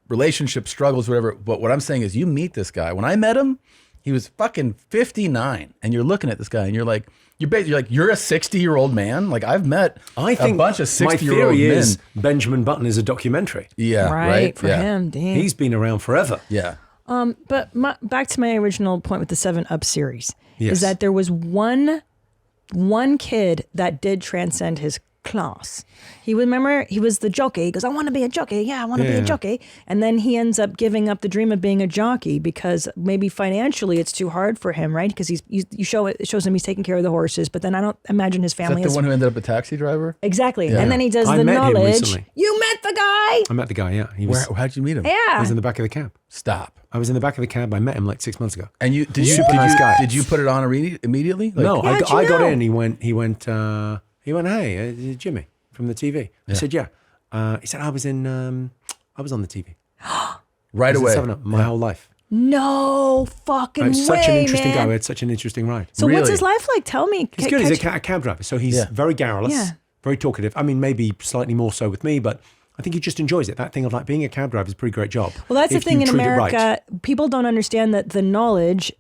relationship struggles, whatever. But what I'm saying is you meet this guy. When I met him, he was fucking 59. And you're looking at this guy and you're like, you're a 60-year-old man. Like I've met a bunch of 60-year-old men. My theory is Benjamin Button is a documentary. Yeah, right. For him, damn. He's been around forever. Yeah. But back to my original point with the 7 Up series Yes. is that there was one kid that did transcend his class. He was the jockey. He goes, I want to be a jockey. Yeah, I want to be a jockey. And then he ends up giving up the dream of being a jockey because maybe financially it's too hard for him, right? Because it shows him he's taking care of the horses, but then I don't imagine his family Is that the one who ended up a taxi driver? Exactly. Yeah. And then he does I the met him knowledge. recently. You met the guy. I met the guy, yeah. How'd you meet him? Yeah. I was in the back of the cab. Stop. I was in the back of the cab. I met him like 6 months ago. And you did nice guy. Did you put it on immediately? Like, No, I got know? in. He went, hey, Jimmy from the TV. I said, yeah. He said, I was on the TV. Right away. My whole life. No fucking way, Such an interesting man. guy. We had such an interesting ride. So what's his life like? Tell me. He's good. He's a cab driver. So he's very garrulous, very talkative. I mean, maybe slightly more so with me, but I think he just enjoys it. That thing of like being a cab driver is a pretty great job. Well, that's the if thing you in treat it America. right. People don't understand that the knowledge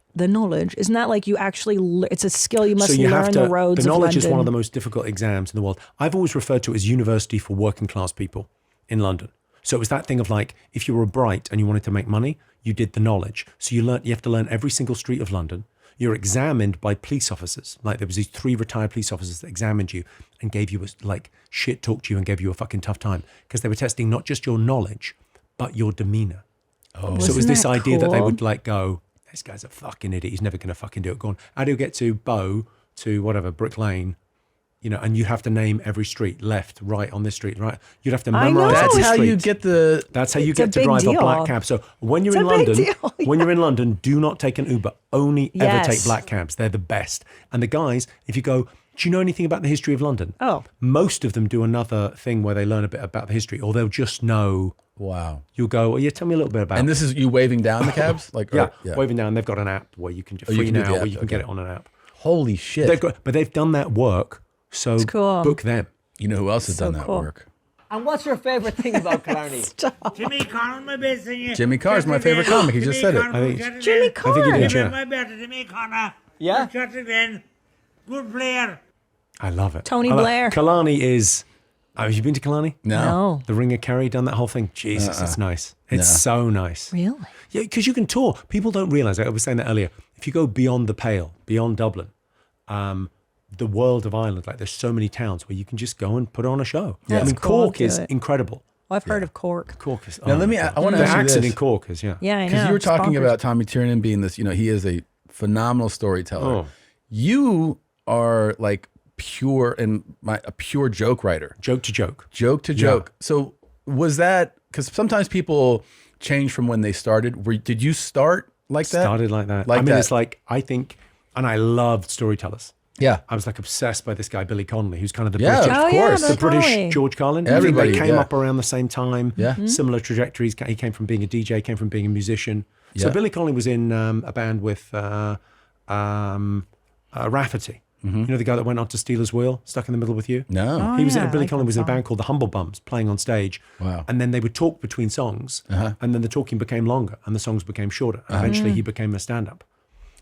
is not like you actually, it's a skill you must learn the roads The knowledge of London. is one of the most difficult exams in the world. I've always referred to it as university for working class people in London. So it was that thing of like, if you were bright and you wanted to make money, you did the knowledge. So you have to learn every single street of London. You're examined by police officers. Like there was these 3 retired police officers that examined you and gave you shit talked to you and gave you a fucking tough time because they were testing not just your knowledge, but your demeanor. Oh. So it was this idea that they cool? would like go, this guy's a fucking idiot. He's never going to fucking do it. Go on. How do you get to Bow to whatever, Brick Lane? And you have to name every street, left, right on this street, right? You'd have to memorize That's every how street. you get the. That's how you It's a get to big drive deal. a black cab. So when you're It's in a big London, deal, when you're in London, do not take an Uber. Only ever Yes. take black cabs. They're the best. And the guys, if you go, do you know anything about the history of London? Oh. Most of them do another thing where they learn a bit about the history, or they'll just know. Wow. You'll go, well, yeah, tell me a little bit about. And this is you waving down the cabs, waving down. They've got an app where you can you free can do the now, app, where you can get okay. it on an app. Holy shit! But they've done that work. So cool. book them. You know who else has So done that cool. work? And what's your favorite thing about Killarney? Jimmy Carr, my best singer. Jimmy Carr's my favorite comic. He just said it. I think- Jimmy Carr. I think you did, yeah. My better Jimmy Carr. Yeah? Then, good player. I love it. Tony I love- Blair. Killarney is. Have you been to Killarney? No. The Ring of Kerry, done that whole thing. Jesus, it's nice. It's so nice. Really? Yeah, because you can tour. People don't realise, I was saying that earlier, if you go beyond the Pale, beyond Dublin, the world of Ireland, like there's so many towns where you can just go and put on a show. Yeah, I mean, it's cool. Cork is Do it. incredible. Well, I've heard of Cork. Cork is. Now, let me. my I God. want to The ask you accent this. in Cork is, yeah. Yeah, I know. Because you were It's talking bonkers. about Tommy Tiernan being this, he is a phenomenal storyteller. Oh. You are like a pure joke writer. Joke to joke. Joke to joke. So was that, because sometimes people change from when they started. Did you start like that? Started like that. Like I mean, that. it's like, I think, and I loved storytellers. Yeah. I was like obsessed by this guy, Billy Connolly, who's kind of the Yeah, British, of course. Billy the British Connolly. George Carlin. Everybody, They came yeah. up around the same time. Yeah. Similar trajectories. He came from being a DJ, came from being a musician. So Yeah. Billy Connolly was in a band with Rafferty. You know the guy that went on to Steelers Wheel, Stuck in the Middle with You? No. He was Billy Collins was in a band called the Humble Bums, playing on stage. Wow. And then they would talk between songs, and then the talking became longer, and the songs became shorter. Eventually, he became a stand-up,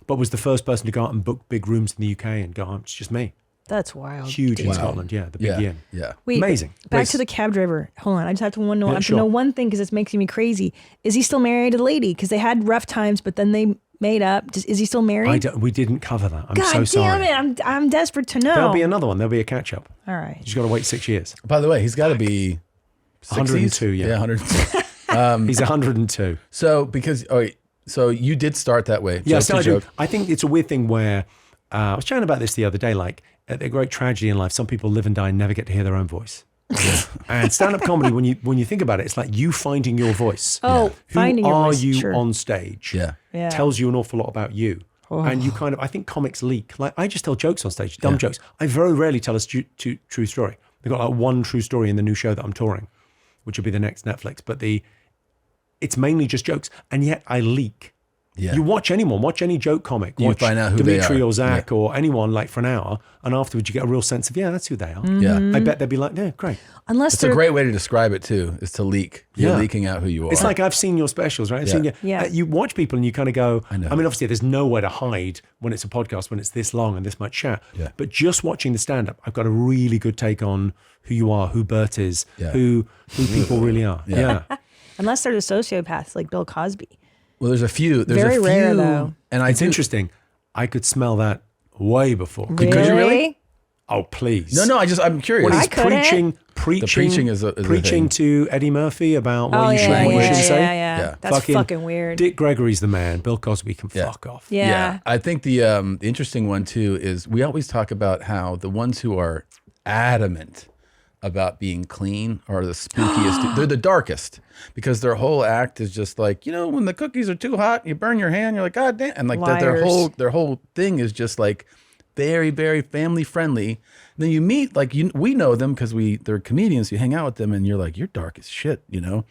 but was the first person to go out and book big rooms in the UK and go, it's just me. That's wild. Huge in Scotland, the Big Inn. Yeah. Wait, amazing. Back to the cab driver. Hold on, I just have to know one thing because it's making me crazy. Is he still married to the lady? Because they had rough times, but then they made up. Is he still married? We didn't cover that. I'm God so sorry. damn it! I'm desperate to know. There'll be another one. There'll be a catch-up. All right. You just got to wait 6 years. By the way, he's got to be 102. Yeah, 102. He's 102. So so you did start that way. Yeah, I think it's a weird thing where I was chatting about this the other day. Like, the great tragedy in life, some people live and die and never get to hear their own voice. And stand-up comedy, when you think about it, it's like you finding your voice. Finding your voice. Who are you sure. on stage? Yeah. Tells you an awful lot about you. And you I think comics leak. Like, I just tell jokes on stage, dumb jokes. I very rarely tell a true story. They've got like one true story in the new show that I'm touring, which will be the next Netflix. But it's mainly just jokes. And yet I leak. Yeah. You watch any joke comic, you find out who Dimitri they are. or Zach or anyone like for an hour, and afterwards you get a real sense of, that's who they are. Yeah. I bet they'd be like, great. Unless it's a great way to describe it too, is to leak. You're leaking out who you are. It's like I've seen your specials, right? I've seen you. Yeah. You watch people and you kind of go, I know. I mean, obviously there's nowhere to hide when it's a podcast, when it's this long and this much chat. Yeah. But just watching the stand-up, I've got a really good take on who you are, who Bert is, who people really are. Yeah. Unless they're the sociopaths like Bill Cosby. Well, there's a few. Very rare, though. And It's interesting. I could smell that way before. Really? Could you really? Oh, please. No, I'm curious. When he's couldn't. preaching The preaching is a preaching thing. to Eddie Murphy about what you should and what you shouldn't say. Yeah. That's fucking weird. Dick Gregory's the man. Bill Cosby can fuck off. Yeah. I think the interesting one too is we always talk about how the ones who are adamant about being clean are the spookiest. They're the darkest because their whole act is just like, when the cookies are too hot, you burn your hand. You're like, God damn, and like their whole thing is just like very, very family friendly. And then you meet we know them because they're comedians. You hang out with them, and you're like, you're dark as shit. Why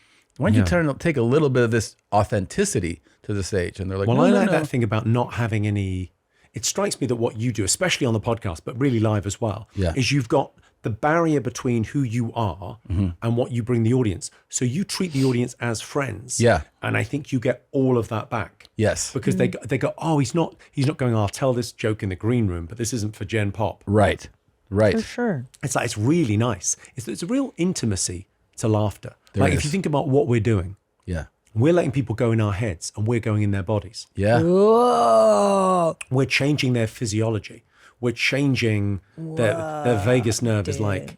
don't you take a little bit of this authenticity to the stage? And they're like, well, no, I no, like no. that thing about not having any. It strikes me that what you do, especially on the podcast, but really live as well, is you've got the barrier between who you are and what you bring the audience. So you treat the audience as friends. Yeah. And I think you get all of that back. Yes. Because they go, he's not going, I'll tell this joke in the green room, but this isn't for Gen Pop. Right. For sure. It's really nice. It's a real intimacy to laughter. There if is. you think about what we're doing, we're letting people go in our heads and we're going in their bodies. Yeah. Whoa. We're changing their physiology. We're changing their vagus nerve is like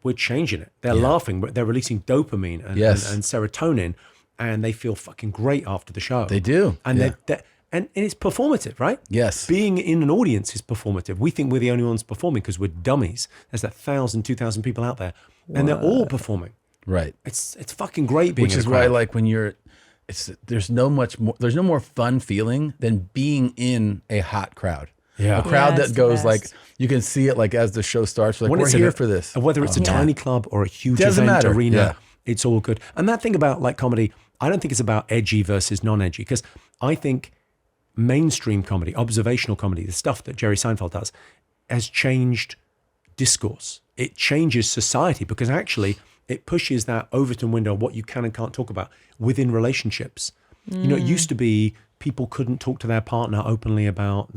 we're changing it. They're laughing, but they're releasing dopamine and serotonin, and they feel fucking great after the show. They do. And and it's performative, right? Yes. Being in an audience is performative. We think we're the only ones performing because we're dummies. There's 1,000, 2,000 people out there, and they're all performing. Right. It's fucking great being. Which in a is crowd. why, like, when there's no more fun feeling than being in a hot crowd. Yeah. A crowd it's that the goes best. like, you can see it like as the show starts, like, When we're it's here for this. And whether it's a tiny club or a huge Doesn't event matter. arena, Yeah. it's all good. And that thing about like comedy, I don't think it's about edgy versus non-edgy, because I think mainstream comedy, observational comedy, the stuff that Jerry Seinfeld does, has changed discourse. It changes society because actually it pushes that Overton window of what you can and can't talk about within relationships. You know, it used to be people couldn't talk to their partner openly about,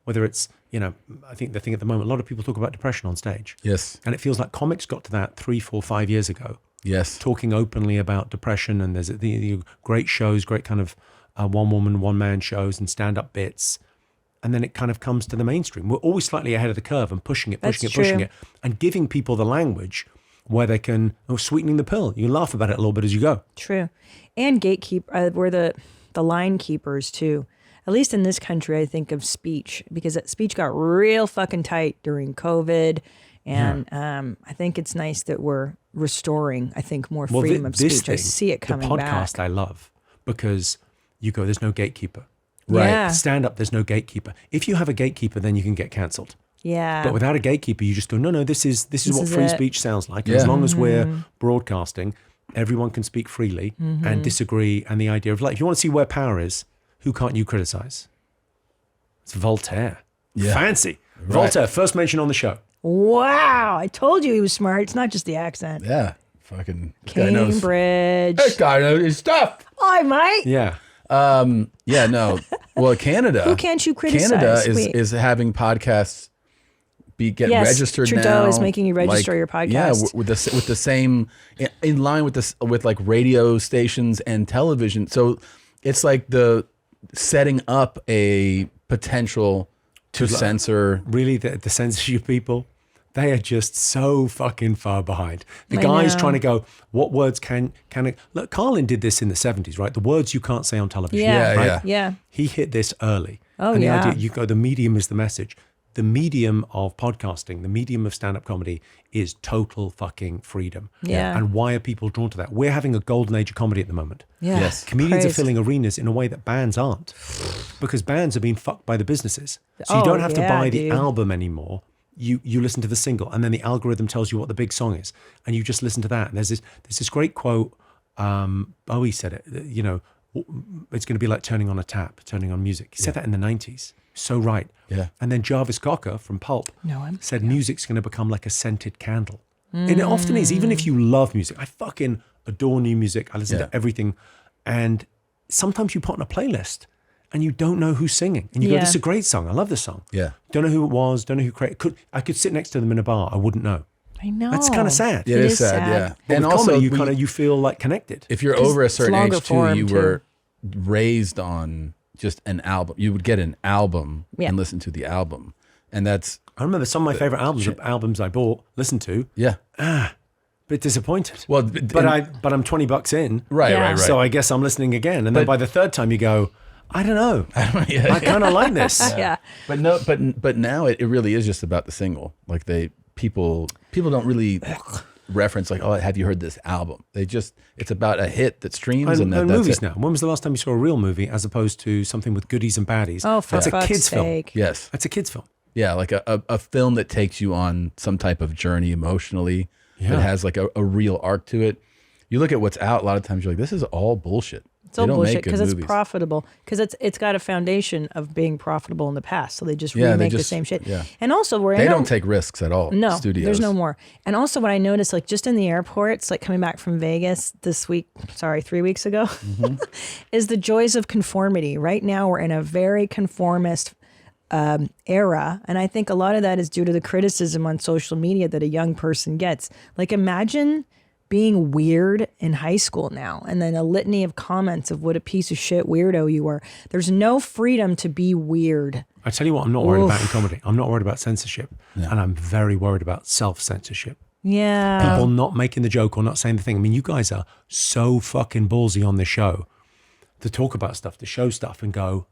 whether it's, I think the thing at the moment, a lot of people talk about depression on stage. Yes. And it feels like comics got to that 3, 4, 5 years ago. Yes. Talking openly about depression, and there's the great shows, great kind of one woman, one man shows and stand-up bits. And then it kind of comes to the mainstream. We're always slightly ahead of the curve and pushing it, and giving people the language where they can, sweetening the pill. You can laugh about it a little bit as you go. True. And we're the line keepers too. At least in this country, I think of speech, because speech got real fucking tight during COVID. And I think it's nice that we're restoring, more freedom of speech. I see it coming back. The podcast I love, because you go, there's no gatekeeper. Right. Yeah. Stand up, there's no gatekeeper. If you have a gatekeeper, then you can get cancelled. Yeah. But without a gatekeeper, you just go, no, this is what is free it. speech sounds like. Yeah. As long as we're broadcasting, everyone can speak freely and disagree. And the idea of, like, if you want to see where power is, who can't you criticize? It's Voltaire. Yeah. Fancy. Voltaire, first mention on the show. Wow, I told you he was smart. It's not just the accent. Yeah, fucking Cambridge. This guy knows his stuff. Hi, mate. Yeah. Yeah, no. Well, Canada. Who can't you criticize? Canada is having podcasts get registered Trudeau now. is making you register your podcast. Yeah, with the same in line with this with like radio stations and television. So it's like the setting up a potential to censor. Really, the censorship people, they are just so fucking far behind. The guy's trying to go, what words can I... Look, Carlin did this in the 70s, right? The words you can't say on television. Yeah. He hit this early. Oh, and the yeah. idea, you go, the medium is the message. The medium of podcasting, the medium of stand-up comedy is total fucking freedom. Yeah. And why are people drawn to that? We're having a golden age of comedy at the moment. Yeah. Yes. Comedians Crazy. are filling arenas in a way that bands aren't, because bands are being fucked by the businesses. So you don't have to buy the album anymore. You listen to the single, and then the algorithm tells you what the big song is, and you just listen to that. And there's this great quote. Bowie said it. You know, it's going to be like turning on a tap, turning on music. He said that in the 90s. So right. Yeah. And then Jarvis Cocker from Pulp said music's going to become like a scented candle. And it often is, even if you love music. I fucking adore new music. I listen to everything. And sometimes you put on a playlist and you don't know who's singing. And you go, this is a great song. I love this song. Yeah. Don't know who it was. Don't know who created. I could sit next to them in a bar. I wouldn't know. I know. That's kind of sad. Yeah, it is sad. Yeah. But And with also comedy, you feel like connected. If you're over a certain age too, you too. were raised on just an album. You would get an album and listen to the album. And that's... I remember some of my favorite albums are albums I bought, listened to. Yeah. Bit disappointed. Well, but I'm $20 in. Right. So I guess I'm listening again. And then by the third time you go, I don't know. I kind of like this. Yeah. But now it really is just about the single. Like people don't really reference like, oh, have you heard this album? It's about a hit that streams and that's movies it. now. When was the last time you saw a real movie as opposed to something with goodies and baddies? Oh, for that's fuck's a kid's sake. film. Yes. That's a kid's film. Yeah, like a film that takes you on some type of journey emotionally. Yeah. That has like a real arc to it. You look at what's out, a lot of times you're like, this is all bullshit. It's all bullshit because it's profitable. Because it's got a foundation of being profitable in the past. So they just remake the same shit. Yeah. And also they don't take risks at all. No, studios. there's no more. And also what I noticed, like just in the airports, like coming back from Vegas this week, 3 weeks ago, is the joys of conformity. Right now we're in a very conformist era. And I think a lot of that is due to the criticism on social media that a young person gets. Like imagine being weird in high school now, and then a litany of comments of what a piece of shit weirdo you were. There's no freedom to be weird. I tell you what I'm not worried about in comedy. I'm not worried about censorship. And I'm very worried about self-censorship. Yeah. People not making the joke or not saying the thing. I mean, you guys are so fucking ballsy on this show to talk about stuff, to show stuff and go,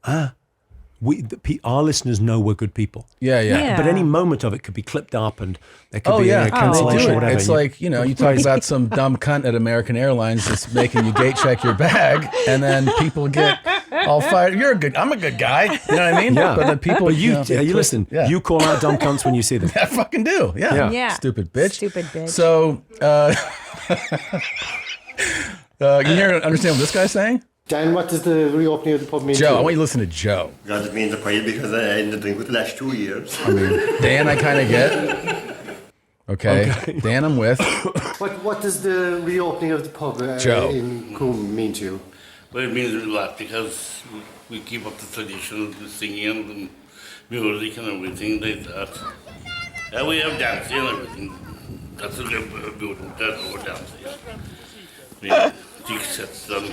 our listeners know we're good people. Yeah. But any moment of it could be clipped up and there could be a cancellation or whatever. It's like, you talk about some dumb cunt at American Airlines that's making you gate check your bag, and then people get all fired. I'm a good guy. You know what I mean? Yeah. But then people, you listen. Yeah. You call out dumb cunts when you see them. I fucking do. Yeah. Stupid bitch. Stupid bitch. So, you hear understand what this guy's saying? Dan, what does the reopening of the pub mean? Joe, I want you to listen to Joe. Because it means a pile because I didn't drink for the last 2 years. I mean, Dan, I kind of get. Okay. Dan, I'm with. What does the reopening of the pub in Coombe mean to you? Well, it means a lot because we keep up the tradition of the singing and music and everything like that. And we have dancing and everything. That's a beautiful dancing. We have jig sets and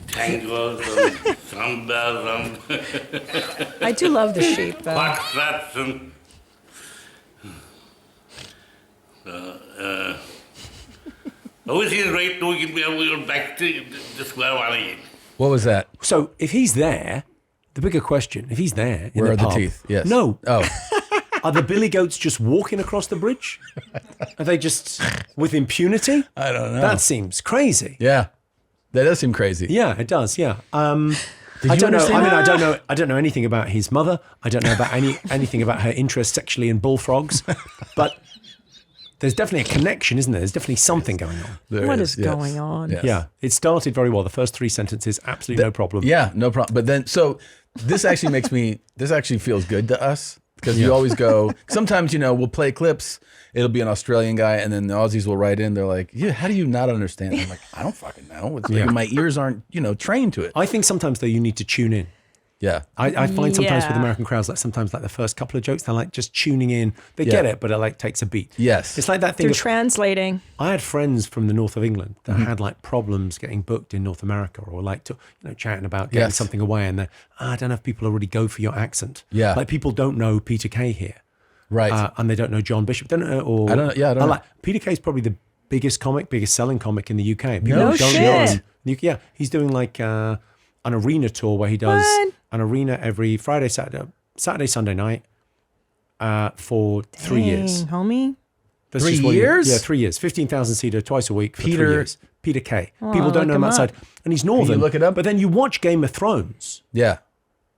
tangos and sambas and... I do love the sheep, though. Foxtrots and... everything right now, we're back to the square one again. What was that? So if he's there, the bigger question, if he's there in Where the are pub, the teeth? Yes. No. Oh. Are the billy goats just walking across the bridge? Are they just with impunity? I don't know. That seems crazy. Yeah. That does seem crazy. Yeah, it does. Yeah. I you don't know. I understand mean, that? I don't know anything about his mother. I don't know about anything about her interest sexually in bullfrogs. But there's definitely a connection, isn't there? There's definitely something going on. What is going on? Yes. Yeah. It started very well. The first 3 sentences, absolutely no problem. Yeah, no problem. But then, so this actually this actually feels good to us because you always go. Sometimes we'll play clips. It'll be an Australian guy, and then the Aussies will write in. They're like, "Yeah, how do you not understand?" I'm like, "I don't fucking know. It's like my ears aren't trained to it." I think sometimes though you need to tune in. Yeah, I find sometimes with American crowds, like sometimes like the first couple of jokes, they're like just tuning in. They get it, but it like takes a beat. Yes, it's like that thing. They're translating. I had friends from the north of England that had like problems getting booked in North America, or like chatting about getting something away, and I don't know if people already go for your accent. Yeah, like people don't know Peter Kay here, right? And they don't know John Bishop. Don't know, or I don't know. Yeah, I don't know. Like Peter Kay is probably the biggest selling comic in the UK. People no shit. Yeah, he's doing like an arena tour where he does an arena every Friday, Saturday, Sunday night for 3 years. Homie. That's 3 years? Yeah, 3 years. 15,000 seater twice a week for 3 years. Peter Kay. Oh, People don't know him outside. And he's northern. Can you look it up? But then you watch Game of Thrones. Yeah.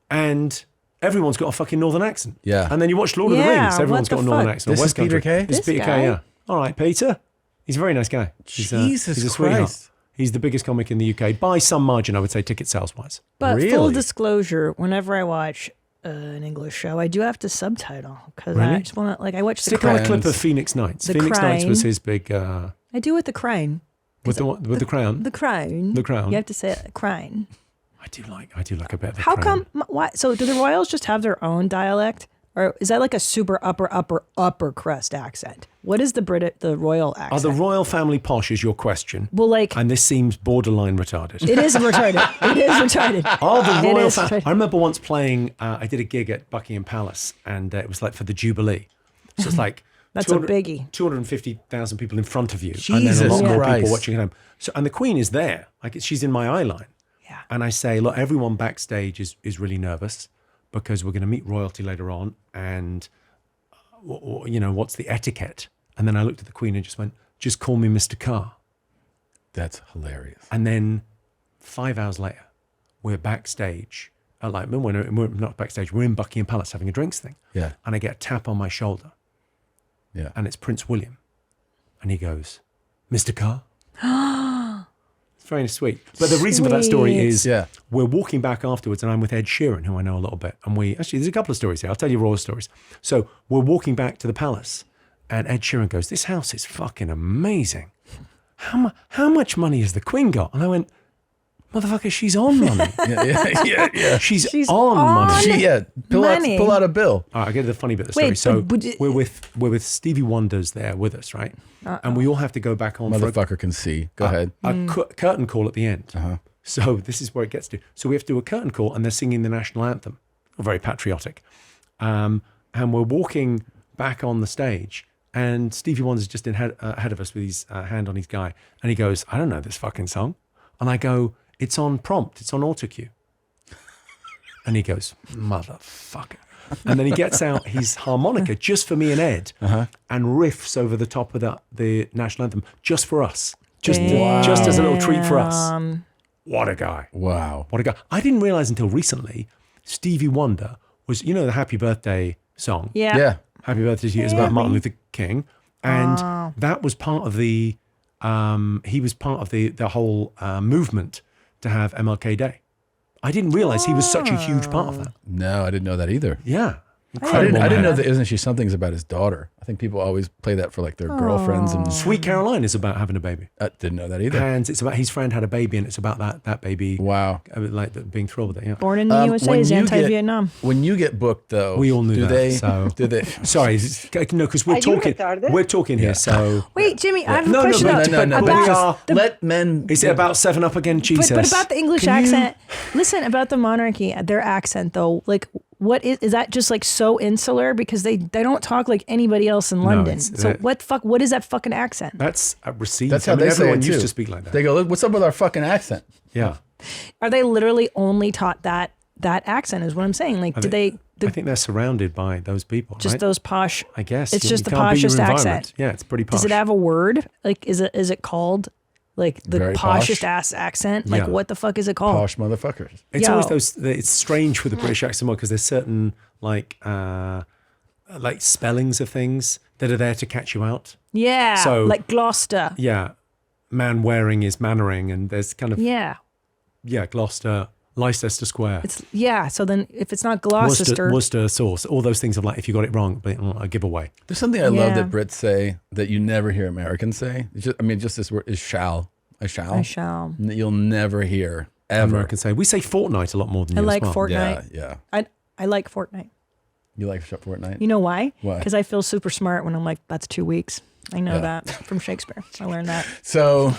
And everyone's got a fucking northern accent. Yeah. And then you watch Lord of the Rings. Everyone's got a northern accent. This is Peter Kay? This is Peter Kay, yeah. All right, Peter. He's a very nice guy. Jesus he's a Christ. sweetheart. He's the biggest comic in the UK by some margin, I would say, ticket sales wise. But Really? full disclosure, whenever I watch an English show, I do have to subtitle because I just want to, I watch the Stick on a clip of Phoenix Nights. Phoenix Nights was his big... I do with the Crown. With the crown? The Crown. The Crown. You have to say it, Crown. I do like a bit of a How crown. come? Why? So do the Royals just have their own dialect, or is that like a super upper crust accent? What is the royal accent? Are the royal family posh? Is your question? Well, and this seems borderline retarded. It is retarded. It is retarded. Oh, the royal family. I remember once playing. I did a gig at Buckingham Palace, and it was like for the Jubilee. So it's like that's a biggie. 250,000 people in front of you, Jesus and then a lot more Christ. people watching at home. So, and the Queen is there. Like she's in my eye line. Yeah. And I say, look, everyone backstage is really nervous because we're going to meet royalty later on, and what's the etiquette? And then I looked at the Queen and just went, just call me Mr. Carr. That's hilarious. And then 5 hours later, we're backstage. We're not backstage. We're in Buckingham Palace having a drinks thing. Yeah. And I get a tap on my shoulder. Yeah. And it's Prince William. And he goes, Mr. Carr? It's very sweet. But the reason for that story is we're walking back afterwards and I'm with Ed Sheeran, who I know a little bit. And there's a couple of stories here. I'll tell you royal stories. So we're walking back to the palace and Ed Sheeran goes, this house is fucking amazing. How much money has the Queen got? And I went, motherfucker, she's on money. Yeah. She's on money. Pull out a bill. All right, I'll get to the funny bit of the story. So we're with Stevie Wonder's there with us, right? And we all have to go back on. Motherfucker can see. Go ahead. A curtain call at the end. So this is where it gets to. So we have to do a curtain call and they're singing the national anthem. Very patriotic. And we're walking back on the stage and Stevie Wonder's just ahead of us with his hand on his guy. And he goes, I don't know this fucking song. And I go, it's on prompt. It's on auto cue. And he goes, motherfucker. And then he gets out his harmonica just for me and Ed and riffs over the top of the national anthem just for us. Just as a little treat for us. What a guy. Wow. What a guy. I didn't realize until recently Stevie Wonder was, the Happy Birthday song. Yeah. Happy Birthday to You is about Martin Luther King. And that was part of the, he was part of the whole movement to have MLK Day. I didn't realize he was such a huge part of that. No, I didn't know that either. Yeah. I didn't know that Isn't She Something's about his daughter. I think people always play that for like their girlfriends. And Sweet Caroline is about having a baby. I didn't know that either. And it's about his friend had a baby and it's about that baby. Wow. Like being thrilled with it. Yeah. Born in the USA is anti-Vietnam. When you get booked though, we all knew that. Do they? Sorry, no, because we're talking here. So wait, Jimmy, I have a question. No. Let men. Is it about 7-Up again, Jesus? But about the English accent. Listen, about the monarchy, their accent though, like. What is that just like so insular because they don't talk like anybody else in London. So what is that fucking accent? That's a receipt. That's how they say everyone it used too. to speak like that. They go, what's up with our fucking accent? Yeah. Are they literally only taught that accent is what I'm saying. Like I think they're surrounded by those people. Just right? those posh. I guess. It's just the poshest accent. Yeah, it's pretty posh. Does it have a word? Like is it called like the Very poshest posh. ass accent? Like what the fuck is it called? Posh motherfuckers. It's always it's strange with the British accent because there's certain like spellings of things that are there to catch you out. Yeah. So like Gloucester. Yeah. Man wearing is mannering and there's kind of Yeah, Gloucester. Leicester Square. So then if it's not Gloucester. Worcester sauce. All those things of like, if you got it wrong, but a giveaway. There's something I love that Brits say that you never hear Americans say. Just this word is shall. I shall. You'll never hear ever. Americans say. We say fortnight a lot more than you. I like as well. fortnight. Yeah. I like fortnight. You like fortnight? You know why? Why? Because I feel super smart when I'm like, that's 2 weeks. I know that from Shakespeare. I learned that. So,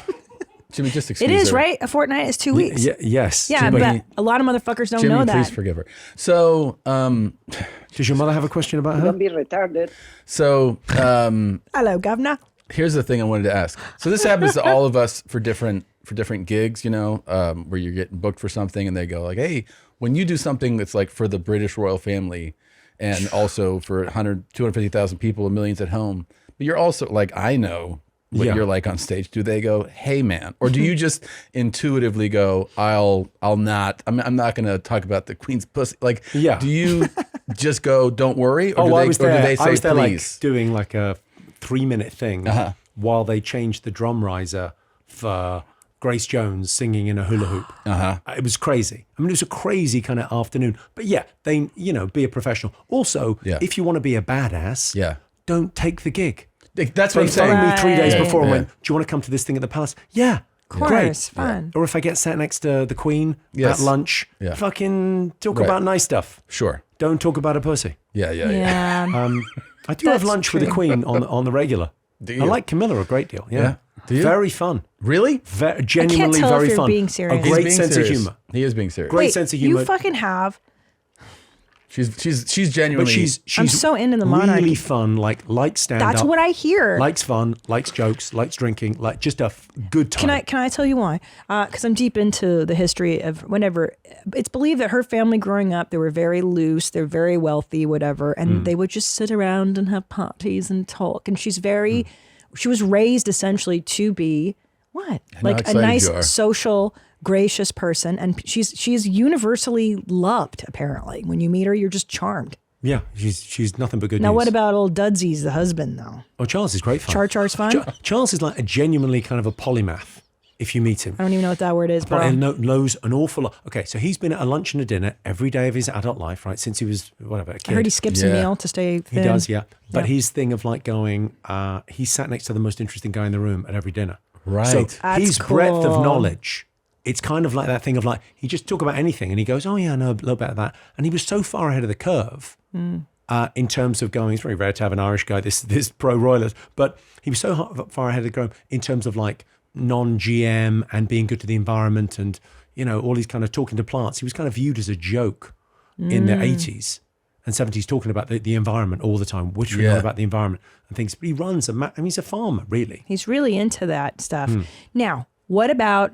Jimmy, just excuse her. It is, right? A fortnight is 2 weeks. Yes. Yeah, but a lot of motherfuckers don't know that. Jimmy, please forgive her. So, does your mother have a question about her? Don't be retarded. So, hello, governor. Here's the thing I wanted to ask. So this happens to all of us for different gigs, where you're getting booked for something and they go like, hey, when you do something that's like for the British royal family and also for 250,000 people and millions at home, but you're also like, I know what you're like on stage. Do they go, hey man? Or do you just intuitively go, I'm not going to talk about the Queen's pussy. Like, do you just go, don't worry? Or do they say, please? Like doing like a 3-minute thing while they changed the drum riser for Grace Jones singing in a hula hoop. It was crazy. I mean, it was a crazy kind of afternoon. But they, be a professional. Also, if you want to be a badass, don't take the gig. That's what I'm saying. They phoned me 3 days before and went, do you want to come to this thing at the Palace? Yeah. Of course, fun. Or if I get sat next to the Queen at lunch, fucking talk about nice stuff. Sure. Don't talk about a pussy. Yeah. I do have lunch with the Queen on the regular. Do you? I like Camilla a great deal. Yeah. Do you? Very fun. Really? Genuinely tell very if you're fun. being serious. A great sense of humor. He is being serious. Great sense of humor. You fucking have. She's genuinely. But she's I'm so into the really monarchy. fun. Likes stand up. That's what I hear. Likes fun. Likes jokes. Likes drinking. Like just a good time. Can I tell you why? Because I'm deep into the history of whenever it's believed that her family growing up, they were very loose, they're very wealthy, whatever, and they would just sit around and have parties and talk. And she's very, she was raised essentially to be like a nice social, gracious person, and she's universally loved. Apparently, when you meet her, you're just charmed. Yeah, she's nothing but good now, news. what about old Dudsies, the husband, though? Oh, Charles is great fun. Char's fun? Charles is like a genuinely kind of a polymath, if you meet him. I don't even know what that word is, bro. He knows an awful lot. Okay, so he's been at a lunch and a dinner every day of his adult life, right? Since he was, a kid. I heard he skips a meal to stay thin. He does, yeah. But his thing of like going, he sat next to the most interesting guy in the room at every dinner. Right. So That's his cool. breadth of knowledge, it's kind of like that thing of like, he just talk about anything and he goes, oh yeah, I know a little bit of that. And he was so far ahead of the curve in terms of going, it's very rare to have an Irish guy, this pro-royalist, but he was so far ahead of the curve in terms of like non-GM and being good to the environment and, all these kind of talking to plants. He was kind of viewed as a joke in the 80s and 70s, talking about the environment all the time, whittering on about the environment and things. But he runs he's a farmer, really. He's really into that stuff. Now, what about,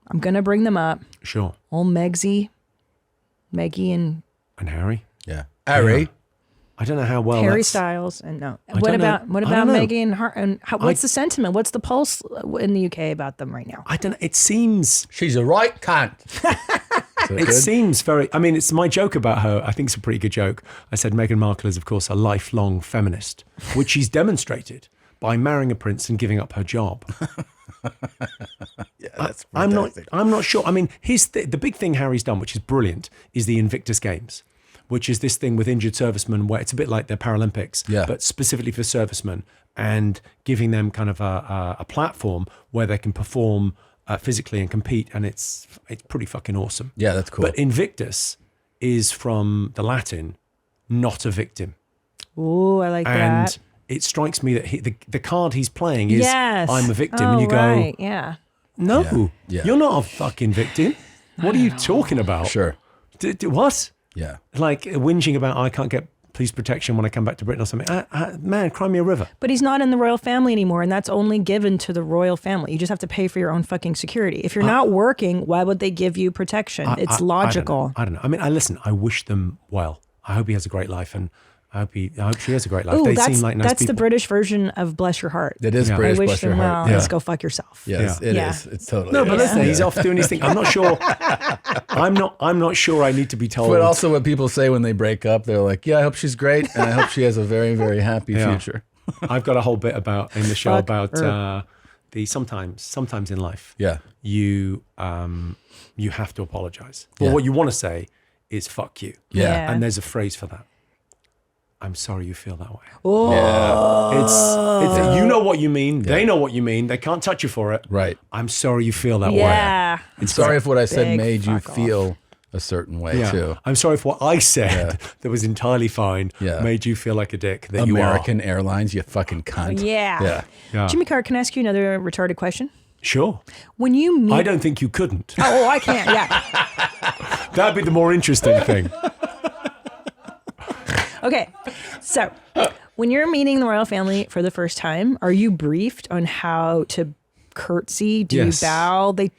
I'm going to bring them up. Sure. Old Meggie and Harry? Yeah. Harry? I don't know how well Harry Styles and What about Meggie and Hart? And what's the sentiment? What's the pulse in the UK about them right now? I don't know. It seems she's a right cunt. It seems very. I mean, it's my joke about her. I think it's a pretty good joke. I said Meghan Markle is, of course, a lifelong feminist, which she's demonstrated by marrying a prince and giving up her job. That's I'm not sure. I mean, the big thing Harry's done, which is brilliant, is the Invictus Games, which is this thing with injured servicemen where it's a bit like the Paralympics, but specifically for servicemen, and giving them kind of a platform where they can perform physically and compete, and it's pretty fucking awesome. Yeah, that's cool. But Invictus is from the Latin, not a victim. Ooh, I like that. And it strikes me that the card he's playing is I'm a victim, and you go, right, yeah. No, you're not a fucking victim. What are you talking about? Sure. What? Yeah. Like whinging about, I can't get police protection when I come back to Britain or something. Man, cry me a river. But he's not in the royal family anymore, and that's only given to the royal family. You just have to pay for your own fucking security. If you're not working, why would they give you protection? It's logical. I don't know. I mean, I wish them well. I hope he has a great life, and I hope she has a great life. Ooh, they seem like nice that's people. the British version of bless your heart. It is British, I wish bless your them heart. well. Let's go fuck yourself. Yes, it is. It's totally. No, but listen, he's off doing his thing. I'm not sure. I'm not sure I need to be told. But also what people say when they break up, they're like, yeah, I hope she's great, and I hope she has a very, very happy future. I've got a whole bit in the show about sometimes in life, yeah, you have to apologize. But what you want to say is "fuck you." Yeah. And there's a phrase for that. I'm sorry you feel that way. Oh, yeah. It's you know what you mean. They know what you mean. They can't touch you for it. Right. I'm sorry you feel that way. yeah. I'm sorry if what I said Big made you fuck feel a certain way too. I'm sorry if what I said that was entirely fine made you feel like a dick. That American Airlines, you fucking cunt. Yeah. Jimmy Carr, can I ask you another retarded question? Sure. When you meet, I don't think you couldn't. Oh, I can't. Yeah. That'd be the more interesting thing. Okay. So, when you're meeting the royal family for the first time, are you briefed on how to curtsy? Do you bow? Who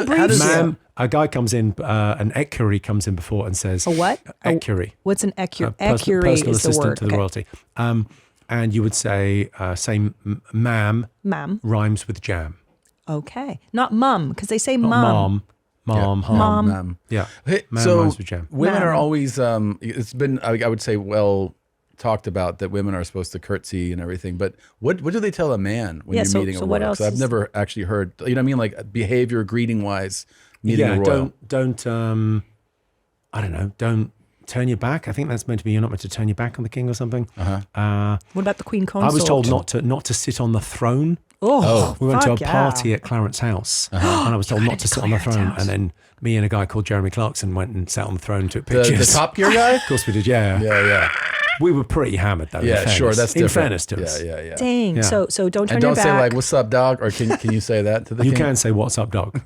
briefs you? Ma'am, a guy comes in, an equerry comes in before and says, A what? Equerry. What's an equerry? Personal is the assistant word. to the royalty. And you would say, ma'am. Ma'am. Rhymes with jam. Okay. Not mum, because they say Not mom. Mom. Yeah. Hey, Ma'am so rhymes with jam. women are always, it's been, I would say, well talked about that women are supposed to curtsy and everything. But what do they tell a man when you're meeting a royal? What else? I've never actually heard, you know what I mean? Like behavior, greeting wise, meeting a royal. Don't I don't know, don't turn your back. I think that's meant to be, you're not meant to turn your back on the king or something. What about the queen consort? I was told not to sit on the throne. We went to a party at Clarence House, and I was told not to sit on the throne. And then me and a guy called Jeremy Clarkson went and sat on the throne and took pictures. The Top Gear guy? Of course we did, yeah. We were pretty hammered though. Yeah, sure, that's different. In fairness to us. Yeah. Dang. Yeah. So don't turn And your don't back. say like, "What's up, dog?" Or can you say that to the You king? can say, "What's up, dog?"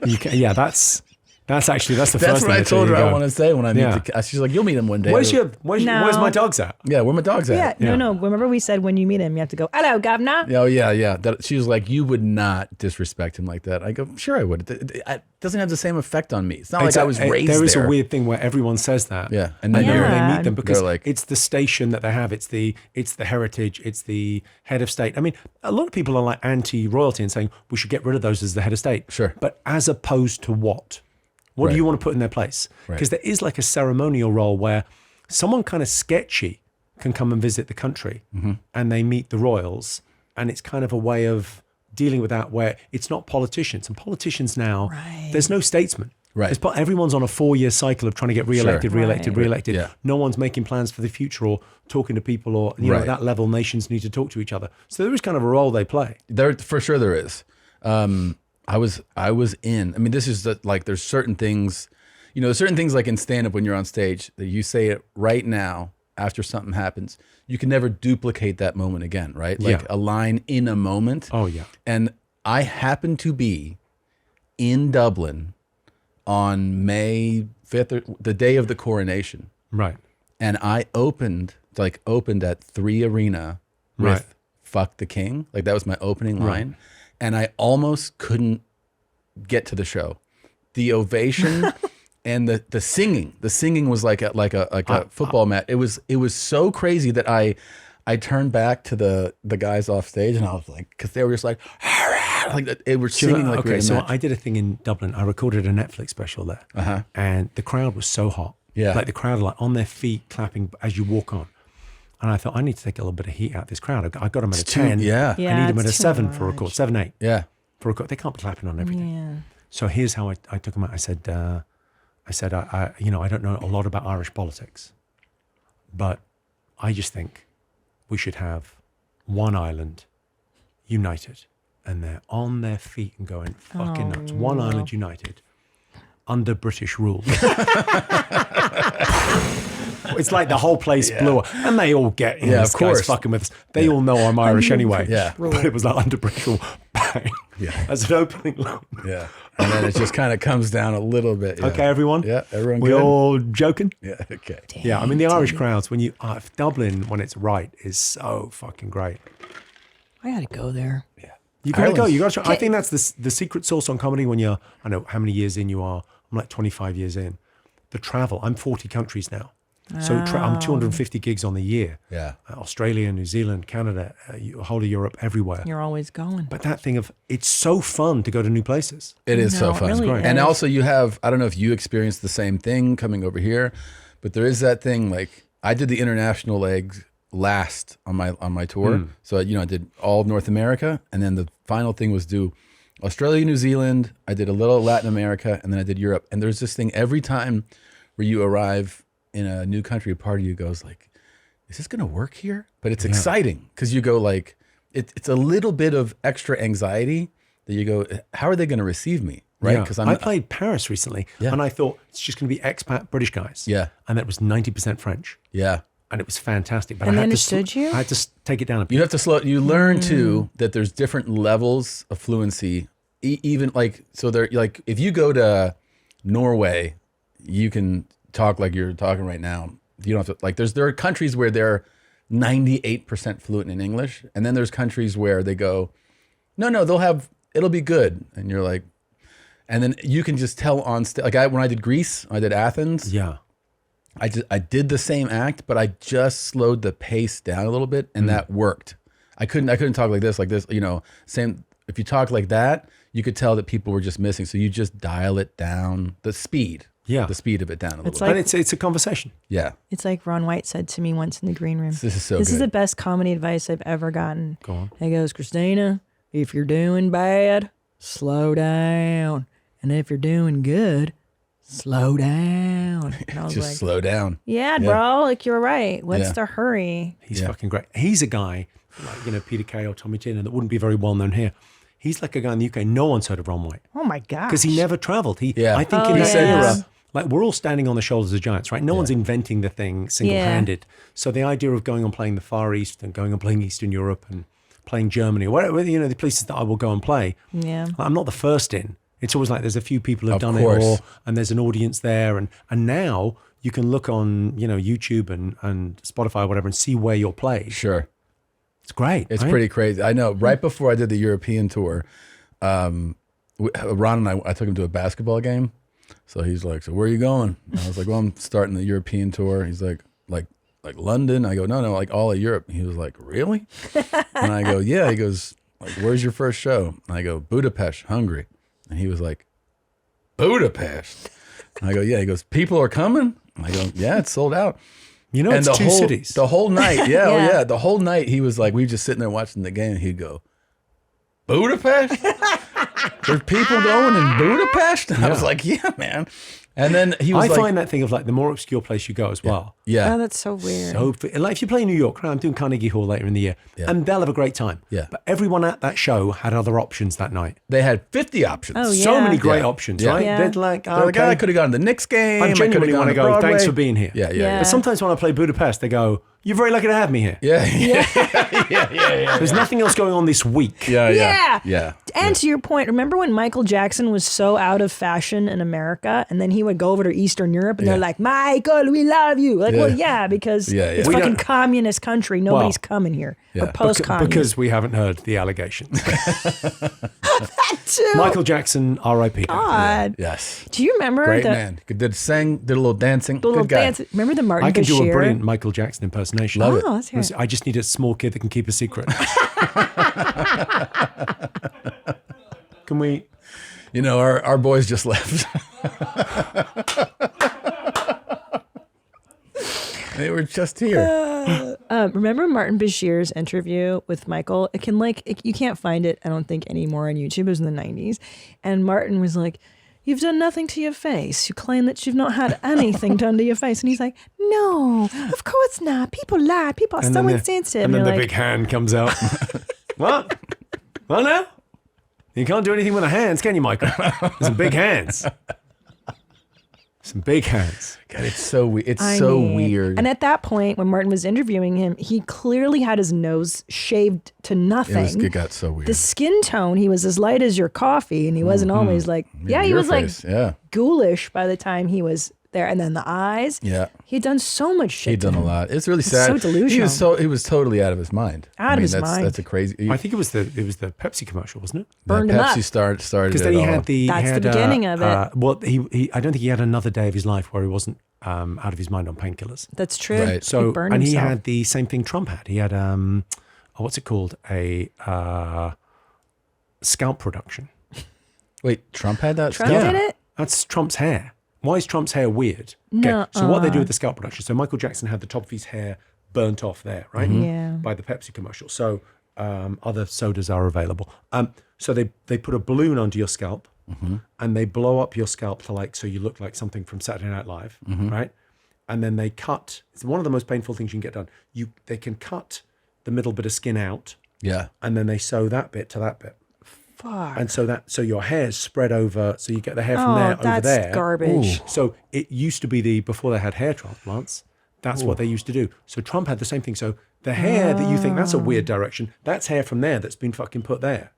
You can, yeah, that's the first thing. That's what I told her I want to say when I meet the king. She's like, "You'll meet him one day." Where's my dogs at? Yeah, where my dogs at? Yeah, no. Remember we said when you meet him, you have to go, "Hello, governor." Oh yeah. She was like, "You would not disrespect him like that." I go, "Sure, I would." It doesn't have the same effect on me. It's not like I was raised there. There is a weird thing where everyone says that. Yeah, and then Yeah. they meet them because like, it's the station that they have. It's the heritage. It's the head of state. I mean, a lot of people are like anti-royalty and saying we should get rid of those as the head of state. Sure, but as opposed to what? What do you want to put in their place? Because there is like a ceremonial role where someone kind of sketchy can come and visit the country and they meet the royals, and it's kind of a way of dealing with that where it's not politicians. And politicians now, there's no statesman. Right. Everyone's on a 4-year cycle of trying to get re-elected, Sure. re-elected. Yeah. No one's making plans for the future or talking to people, or you know, at that level, nations need to talk to each other. So there is kind of a role they play. There, for sure there is. I was in, I mean, this is like, there's certain things, you know, there's certain things like in stand-up when you're on stage that you say it right now after something happens, you can never duplicate that moment again, right? Like a line in a moment. Oh yeah. And I happened to be in Dublin on May 5th, the day of the coronation. Right. And I opened at 3 Arena with Fuck the King. Like that was my opening line. And I almost couldn't get to the show. The ovation and the singing was like a football match. It was so crazy that I turned back to the guys off stage and I was like, because they were just like they were singing like okay. So I did a thing in Dublin. I recorded a Netflix special there, and the crowd was so hot. Yeah, like the crowd are like on their feet clapping as you walk on. And I thought, I need to take a little bit of heat out of this crowd. I got them at a 10. Yeah. I need them at a 7 for a record. 7, 8. Yeah. For a record. They can't be clapping on everything. Yeah. So here's how I took them out. I said, I don't know a lot about Irish politics, but I just think we should have one island united. And they're on their feet and going fucking nuts. One island united under British rule. It's like the whole place blew up. And they all get, of course, guy's fucking with us. They all know I'm Irish anyway. Yeah. But it was like under British rule. Bang. Yeah. As an opening line. Yeah. And then it just kind of comes down a little bit. Yeah. Okay, everyone? Yeah, everyone We good? all joking? Yeah, okay. Yeah, I mean, the Irish crowds, when Dublin, when it's right, is so fucking great. I gotta go there. Yeah. You gotta go. You gotta try. I think that's the secret sauce on comedy when you're, I know how many years in you are. I'm like 25 years in. The travel. I'm 40 countries now. So I'm 250 gigs on the year. Yeah. Australia, New Zealand, Canada, whole of Europe, everywhere. You're always going. But that thing of, it's so fun to go to new places. It is so it fun. really And is. also you have, I don't know if you experienced the same thing coming over here, but there is that thing, like I did the international legs last on my tour. So I did all of North America, and then the final thing was do Australia, New Zealand. I did a little Latin America, and then I did Europe. And there's this thing every time where you arrive in a new country, a part of you goes like, is this gonna work here? But it's exciting because you go like, it's a little bit of extra anxiety that you go, how are they gonna receive me? Right? Because I played Paris recently, and I thought it's just gonna be expat British guys. Yeah. And that was 90% French. Yeah. And it was fantastic. But And I they had understood you? I had to take it down a bit. You have to slow. You learn too that there's different levels of fluency. Even like they're like if you go to Norway, you can talk like you're talking right now. You don't have to like. There are countries where they're 98% fluent in English, and then there's countries where they go, no, it'll be good, and you're like, and then you can just tell on like when I did Greece, I did Athens. Yeah. I did the same act, but I just slowed the pace down a little bit, and that worked. I couldn't talk like this. Same. If you talk like that, you could tell that people were just missing. So you just dial it down, the speed of it down a little bit. And it's a conversation. Yeah. It's like Ron White said to me once in the green room. This is so This good. is the best comedy advice I've ever gotten. Go on. He goes, Christina, if you're doing bad, slow down. And if you're doing good, slow down. And I was Just like, slow down. Yeah, bro, like you're right. What's the hurry? He's fucking great. He's a guy like, Peter Kay or Tommy Tiernan that wouldn't be very well known here. He's like a guy in the UK. No one's heard of Ron White. Oh my gosh. Because he never traveled. I think in this era, like we're all standing on the shoulders of giants, right? No one's inventing the thing single-handed. So the idea of going and playing the Far East and going and playing Eastern Europe and playing Germany or whatever, the places that I will go and play. Yeah. I'm not the first in. It's always like there's a few people who've done it, and there's an audience there, and now you can look on YouTube and Spotify or whatever and see where you're played. Sure, it's great. It's right? pretty crazy. I know. Right before I did the European tour, Ron and I took him to a basketball game. So he's like, "So where are you going?" And I was like, "Well, I'm starting the European tour." He's like London. I go, "No, like all of Europe." And he was like, "Really?" And I go, "Yeah." He goes, "Like, where's your first show?" And I go, "Budapest, Hungary." And he was like, "Budapest?" And I go, "Yeah." He goes, "People are coming?" And I go, "Yeah, it's sold out." It's two cities. The whole night, yeah. The whole night he was like, we were just sitting there watching the game. And he'd go, "Budapest? There's people going in Budapest?" And I was like, "Yeah, man." And then he was I find that thing of like the more obscure place you go as well. Yeah. Oh, that's so weird. So like if you play in New York, I'm doing Carnegie Hall later in the year, and they'll have a great time. Yeah. But everyone at that show had other options that night. They had 50 options. Oh, yeah. So many great options, right? Yeah. They're like, I could have gone to the Knicks game. I genuinely want to go. Broadway. Thanks for being here. Yeah. But sometimes when I play Budapest, they go, "You're very lucky to have me here." Yeah. There's nothing else going on this week. Yeah. And to your point, remember when Michael Jackson was so out of fashion in America, and then he would go over to Eastern Europe, and they're like, "Michael, we love you." Like, well, because it's We fucking don't- communist country. Nobody's coming here. Or post-communist. Because we haven't heard the allegations. that too. Michael Jackson, R.I.P. God. Yes. Do you remember Great man. Did a little dancing. The little Good guy. dance. Remember the Martin I can do a Bashir? brilliant Michael Jackson impersonation. Love it. Let's hear it. I just need a small kid that can keep a secret. Can we? Our boys just left. They were just here. Remember Martin Bashir's interview with Michael? It can you can't find it, I don't think, anymore on YouTube. It was in the 90s. And Martin was like, "You've done nothing to your face. You claim that you've not had anything done to your face." And he's like, "No, of course not. People lie. People are so insensitive." And then the you're big hand comes out. What? What now? You can't do anything with the hands, can you, Michael? There's some big hands. Some big hands. God, it's so weird. It's so weird. And at that point, when Martin was interviewing him, he clearly had his nose shaved to nothing. It got so weird. The skin tone, he was as light as your coffee, and he wasn't always like, he was like ghoulish by the time he was there. And then the eyes. Yeah. He'd done so much shit. He'd done a lot. It's really sad. So delusional. He was totally out of his mind. His mind. That's a crazy. I think it was the Pepsi commercial, wasn't it? Burned him Pepsi up. started because then he had That's the beginning of it. I don't think he had another day of his life where he wasn't out of his mind on painkillers. That's true. Right. So he burned and himself. he had the same thing Trump had. He had what's it called? A scalp production. Wait, Trump had that? Trump did it? That's Trump's hair. Why is Trump's hair weird? No. So what they do with the scalp production? So Michael Jackson had the top of his hair burnt off there, right? Yeah. By the Pepsi commercial. So other sodas are available. So they put a balloon under your scalp and they blow up your scalp to so you look like something from Saturday Night Live, right? And then they cut. It's one of the most painful things you can get done. They can cut the middle bit of skin out. Yeah. And then they sew that bit to that bit. Fuck. And so your hair's spread over, so you get the hair from there over there. That's garbage. Ooh. So it used to be before they had hair transplants, that's what they used to do. So Trump had the same thing. So the hair that you think that's a weird direction, that's hair from there that's been fucking put there.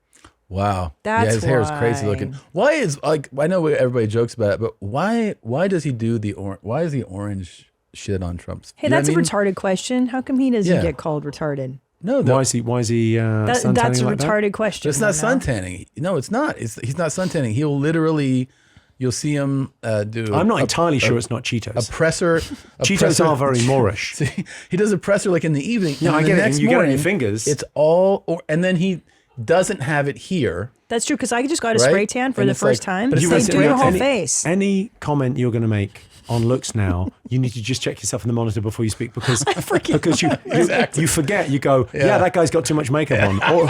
Wow. That's his hair is crazy looking. Why is I know everybody jokes about it, but why does he do why is the orange shit on Trump's? Hey, that's a retarded question. How come he doesn't get called retarded? No, why is he that's a retarded question. But it's not suntanning. No, it's not. He's not suntanning. He'll literally, you'll see him do. I'm not entirely sure it's not Cheetos. A presser. Cheetos are very Moorish. See, he does a presser like in the evening. No, I get it. And you morning, get it on your fingers. It's all, and then he doesn't have it here. That's true, because I just got a spray tan for the first time. But They do your whole face. Any comment you're going to make on looks now, you need to just check yourself in the monitor before you speak because you forget. You go, yeah, that guy's got too much makeup on. Or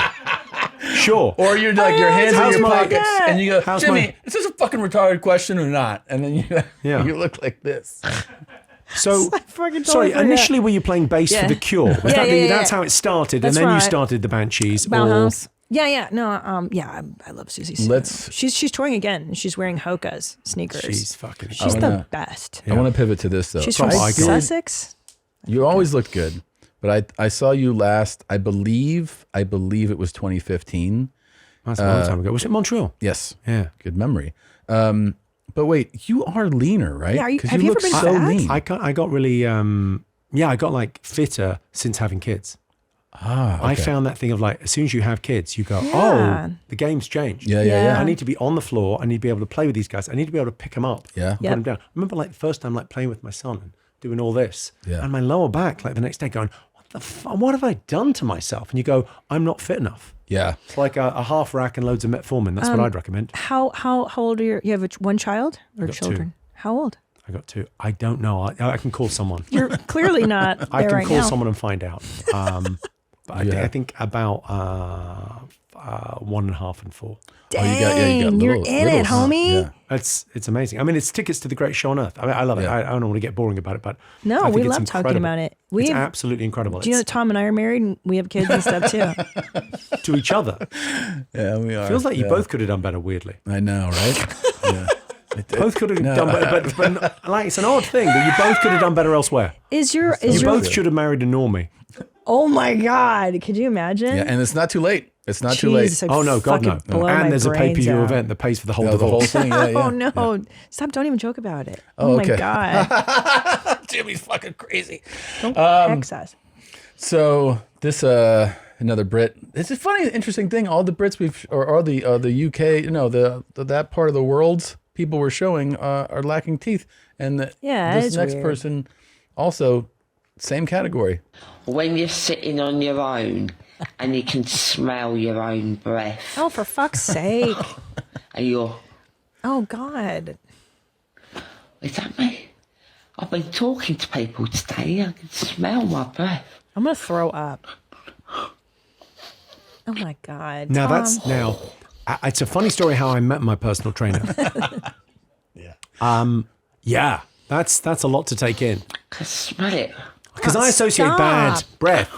sure. Or you're like your hands in your pockets and you go, Jimmy, is this a fucking retarded question or not? And then you look like this. So, sorry, initially were you playing bass for The Cure? Was that's how it started, That's and then right. you started the Banshees? Bauhaus. Yeah. No, I love Susie Sue. She's touring again. She's wearing Hoka's sneakers. She's fucking She's the best. I want to pivot to this, though. She's from Sussex. You always look good, but I saw you last, I believe it was 2015. That's a long time ago. Was it Montreal? Yes. Yeah. Good memory. But wait, you are leaner, right? Yeah, have you ever been so fat? lean. I got really, I got like fitter since having kids. Okay. I found that thing of like, as soon as you have kids, you go, the game's changed. Yeah. I need to be on the floor. I need to be able to play with these guys. I need to be able to pick them up. Yeah. And put them down. I remember like the first time like playing with my son and doing all this. Yeah. And my lower back, like the next day going, what have I done to myself? And you go, I'm not fit enough. Yeah. It's like a half rack and loads of metformin. That's what I'd recommend. How old are you have one child or children? 2. How old? I got 2. I don't know. I can call someone. You're clearly not there I can right call now. someone and find out. But I think about 1.5 and 4. Dang, you're in it, homie. Yeah. It's amazing. I mean, it's tickets to the greatest show on earth. I mean, I love it. I don't want to get boring about it, but No, I think we it's love talking incredible. about it. It's absolutely incredible. Do you know that Tom and I are married and we have kids and stuff too? To each other. Yeah, we are. Feels like you both could have done better. Weirdly, I know, right? Yeah. both could have done better, but like it's an odd thing that you both could have done better elsewhere. You both should have married a normie. Oh my God! Could you imagine? Yeah, and it's not too late. It's not too late. Oh no, God no! And there's a pay-per-view event that pays for the whole the whole divorce. thing. Yeah. Oh no! Stop! Don't even joke about it. Oh, my okay. God! Jimmy's fucking crazy. Don't hex us. So this another Brit. It's a funny, interesting thing. All the Brits or the UK, that part of the world people were showing are lacking teeth, and this next weird. person also same category. When you're sitting on your own and you can smell your own breath. Oh, for fuck's sake! And you're. Oh God! Is that me? I've been talking to people today. I can smell my breath. I'm gonna throw up. Oh my God! Now Tom. It's a funny story how I met my personal trainer. That's a lot to take in. I can smell it. Because I associate bad breath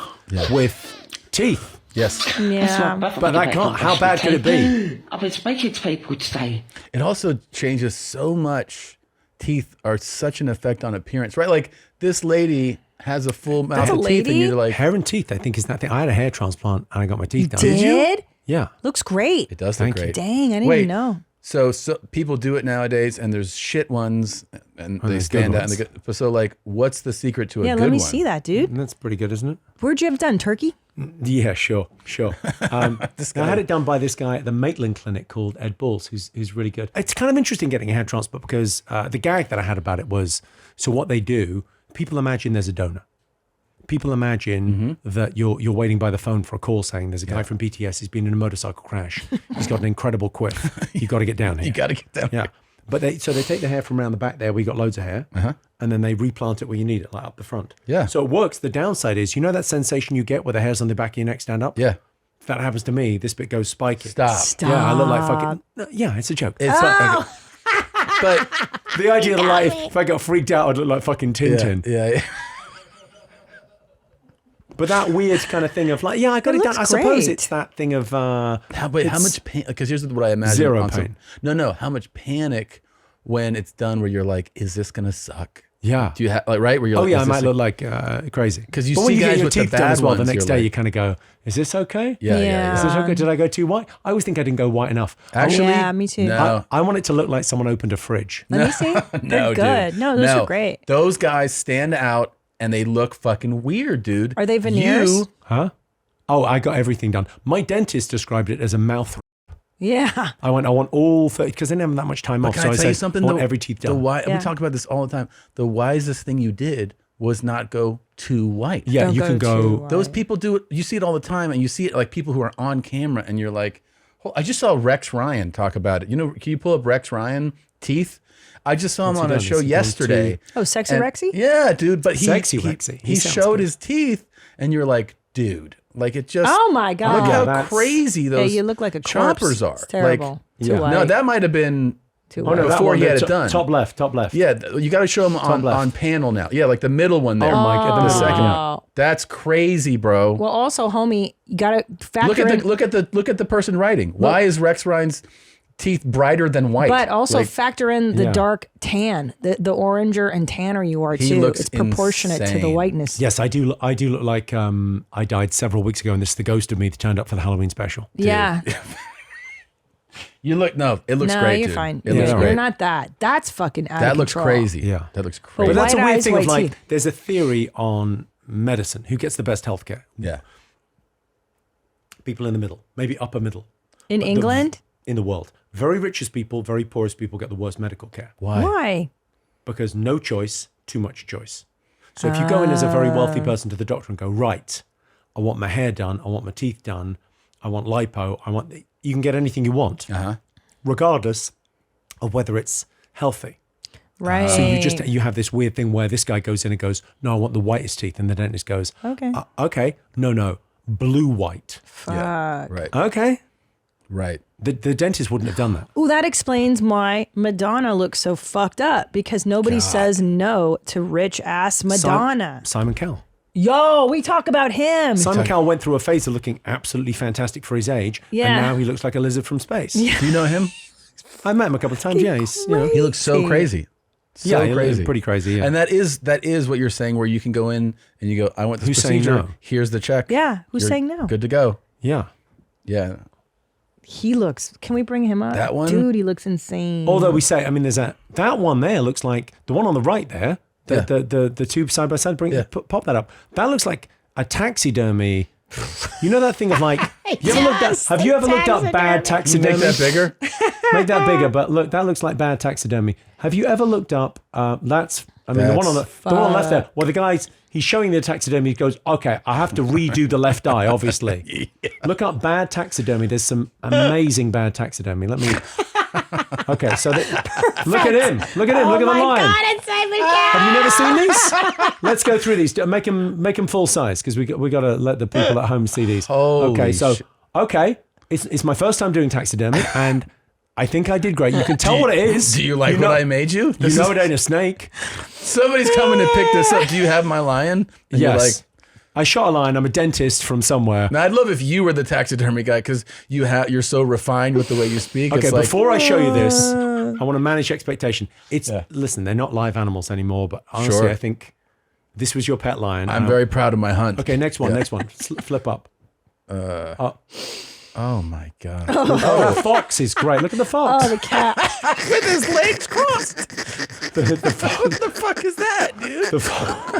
with teeth. Yes. Yeah. But that can't. How bad could it be? I've been speaking to people today. It also changes so much. Teeth are such an effect on appearance, right? Like this lady has a full mouth of teeth, and you're like hair and teeth. I think is that thing. I had a hair transplant and I got my teeth done. Did you? Yeah. Looks great. It does look great. Dang, I didn't even know. So people do it nowadays, and there's shit ones, and they stand out. So like, what's the secret to a good one? Yeah, let me see that, dude. That's pretty good, isn't it? Where'd you have it done? Turkey? Yeah, sure. I had it done by this guy at the Maitland Clinic called Ed Bulls, who's really good. It's kind of interesting getting a hair transplant because the gag that I had about it was, so what they do, people imagine there's a donor. People imagine that you're waiting by the phone for a call saying there's a guy from BTS, he's been in a motorcycle crash. He's got an incredible quiff. You got to get down here. You got to get down here. But they take the hair from around the back there. We got loads of hair. And then they replant it where you need it, like up the front. Yeah. So it works. The downside is, you know that sensation you get where the hairs on the back of your neck stand up? Yeah. If that happens to me, this bit goes spiky. Stop. Yeah, I look like fucking... Yeah, it's a joke. It's like, but the idea of like, if I got freaked out, I'd look like fucking Tintin. Yeah. But that weird kind of thing of like, I got it done. I suppose it's that thing of... how much pain? Because here's what I imagine. Zero pain. No. How much panic when it's done where you're like, is this going to suck? Yeah. Do you have like right where you're? Oh like, yeah, I might look like crazy. Because you but see when you guys get your with teeth the done bad as well. The ones, next you're day, like- you kind of go, "Is this okay? Yeah. Is this okay? Did I go too white? I always think I didn't go white enough. Actually, Yeah, me too. No, I want it to look like someone opened a fridge. Let me see. They're good. dude. No, those are great. Those guys stand out and they look fucking weird, dude. Are they veneers? You, Huh? Oh, I got everything done. My dentist described it as a mouth. Yeah. I want all 30 because they didn't have that much time But off. can So I I tell you said, something? I want though? every teeth done. We talk about this all the time. The wisest thing you did was not go too white. Yeah, Don't you go can too go. white. Those people do it. You see it all the time, and you see it like people who are on camera, and you're like, oh, I just saw Rex Ryan talk about it. You know, can you pull up Rex Ryan teeth? I just saw him What's he on a done? show Has he gone yesterday. Oh, Sexy And- Rexy? Yeah, dude. But Sexy Rexy. He sounds showed good. his teeth, and you're like, dude, like it just. Oh my God. Look Yeah, how that's- crazy those. you look like a corpse. choppers are. It's terrible. Too yeah. white. No, that might have been. Too Oh, no, white. that before one he had there, it done. Top left. Yeah, you got to show him on, left. on panel now. Yeah, like the middle one there. Oh my God, the the second Oh. one. That's crazy, bro. Well, also, homie, you gotta factor look at in. the person writing. Why is Rex Ryan's teeth brighter than white? But also Like, factor in the Yeah. dark tan. The oranger and tanner you are He too. looks It's proportionate to the insane. whiteness. Yes, I do. I do look like I died several weeks ago, and this is the ghost of me that turned up for the Halloween special. Yeah. you look it looks no, great. you're dude. fine. It looks You're great. not that. That's fucking out That of looks control. crazy. Yeah. That looks But crazy. But that's a white weird eyes, thing of white like, teeth. there's a theory on medicine. Who gets the best healthcare? Yeah. People in the middle, maybe upper middle. In But England? in the world. Very richest people, very poorest people get the worst medical care. Why? Why? Because no choice, too much choice. So if you go in as a very Ah. wealthy person to the doctor and go, right, I want my hair done, I want my teeth done, I want lipo, you can get anything you want, regardless of whether it's healthy. Right. So you have this weird thing where this guy goes in and goes, no, I want the whitest teeth, and the dentist goes, Okay. Okay, no, blue white. Fuck. Right. Okay. Right. The dentist wouldn't have done that. Ooh, that explains why Madonna looks so fucked up, because nobody says no to rich ass Madonna. Simon Cowell. Yo, we talk about him. Simon Cowell went through a phase of looking absolutely fantastic for his age, Yeah. and now he looks like a lizard from space. Do you know him? I met him a couple of times. Yeah, he's, He looks so crazy. So he looks crazy. pretty crazy. Yeah. And that is what you're saying, where you can go in and you go, I want this Who's saying procedure. no? Here's the check. Yeah, who's You're saying no? Good to go. Yeah. Yeah. He looks. Can we bring him up? That one? Dude, he looks insane. Although we say, I mean, there's that one there looks like the one on the right there. The two side by side. Pop that up. That looks like a taxidermy. You know that thing of like, have you ever looked up bad taxidermy? Make that bigger. Make that bigger, but look, that looks like bad taxidermy. Have you ever looked up? The one on the one left there. Well, the guy's he's showing the taxidermy. He goes, okay, I have to redo the left eye. Obviously, look up bad taxidermy. There's some amazing bad taxidermy. Let me. Okay, so look at him. Look at him. Look at the line. God, it's Simon Cowell. Have you never seen these? Let's go through these. Make them full size because we got to let the people at home see these. Okay, it's my first time doing taxidermy and I think I did great. You can tell what it is. Do you like what I made you? You know it ain't a snake. Somebody's coming to pick this up. Do you have my lion? And you're Yes. I shot a lion. I'm a dentist from somewhere. Now, I'd love if you were the taxidermy guy because you're so refined with the way you speak. Okay, It's like, before I show you this, I want to manage expectation. Listen, they're not live animals anymore, but honestly, Sure. I think this was your pet lion. I'm very proud of my hunt. Okay, next one. Yeah. Next one. Flip up. Oh my God. Oh, that fox is great. Look at the fox. Oh, the cat. With his legs crossed. The fox. What the fuck is that, dude? The fox.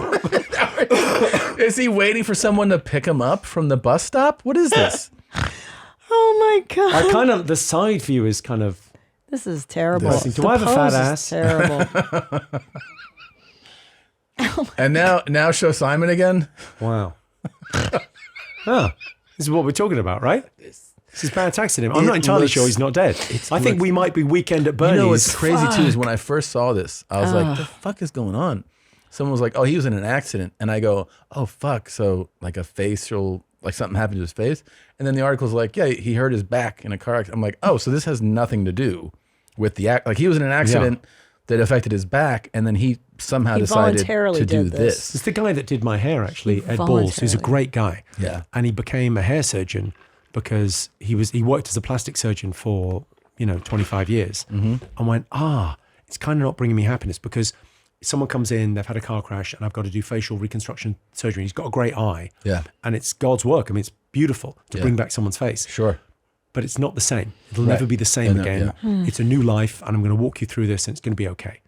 Is he waiting for someone to pick him up from the bus stop? What is this? Oh my God. The side view is kind of. This is terrible. Do I have a fat ass? Terrible. And now show Simon again. Wow. Oh, this is what we're talking about, right? This is bad taxidermy. I'm not entirely sure he's not dead. I think we might be Weekend at Bernie's. You know what's crazy too is when I first saw this, I was like, the fuck is going on? Someone was like, oh, he was in an accident. And I go, oh, fuck. So like a facial, like something happened to his face. And then the article's like, yeah, he hurt his back in a car accident. I'm like, oh, so this has nothing to do with the act. Like he was in an accident that affected his back. And then he somehow decided to do this. It's the guy that did my hair, actually, Ed Balls, who's a great guy. Yeah. And he became a hair surgeon because he worked as a plastic surgeon for, 25 years. And went, it's kind of not bringing me happiness because someone comes in, they've had a car crash, and I've got to do facial reconstruction surgery. He's got a great eye. Yeah. And it's God's work. I mean, it's beautiful to bring back someone's face. Sure. But it's not the same. It'll never be the same again. It's a new life, and I'm going to walk you through this, and it's going to be okay.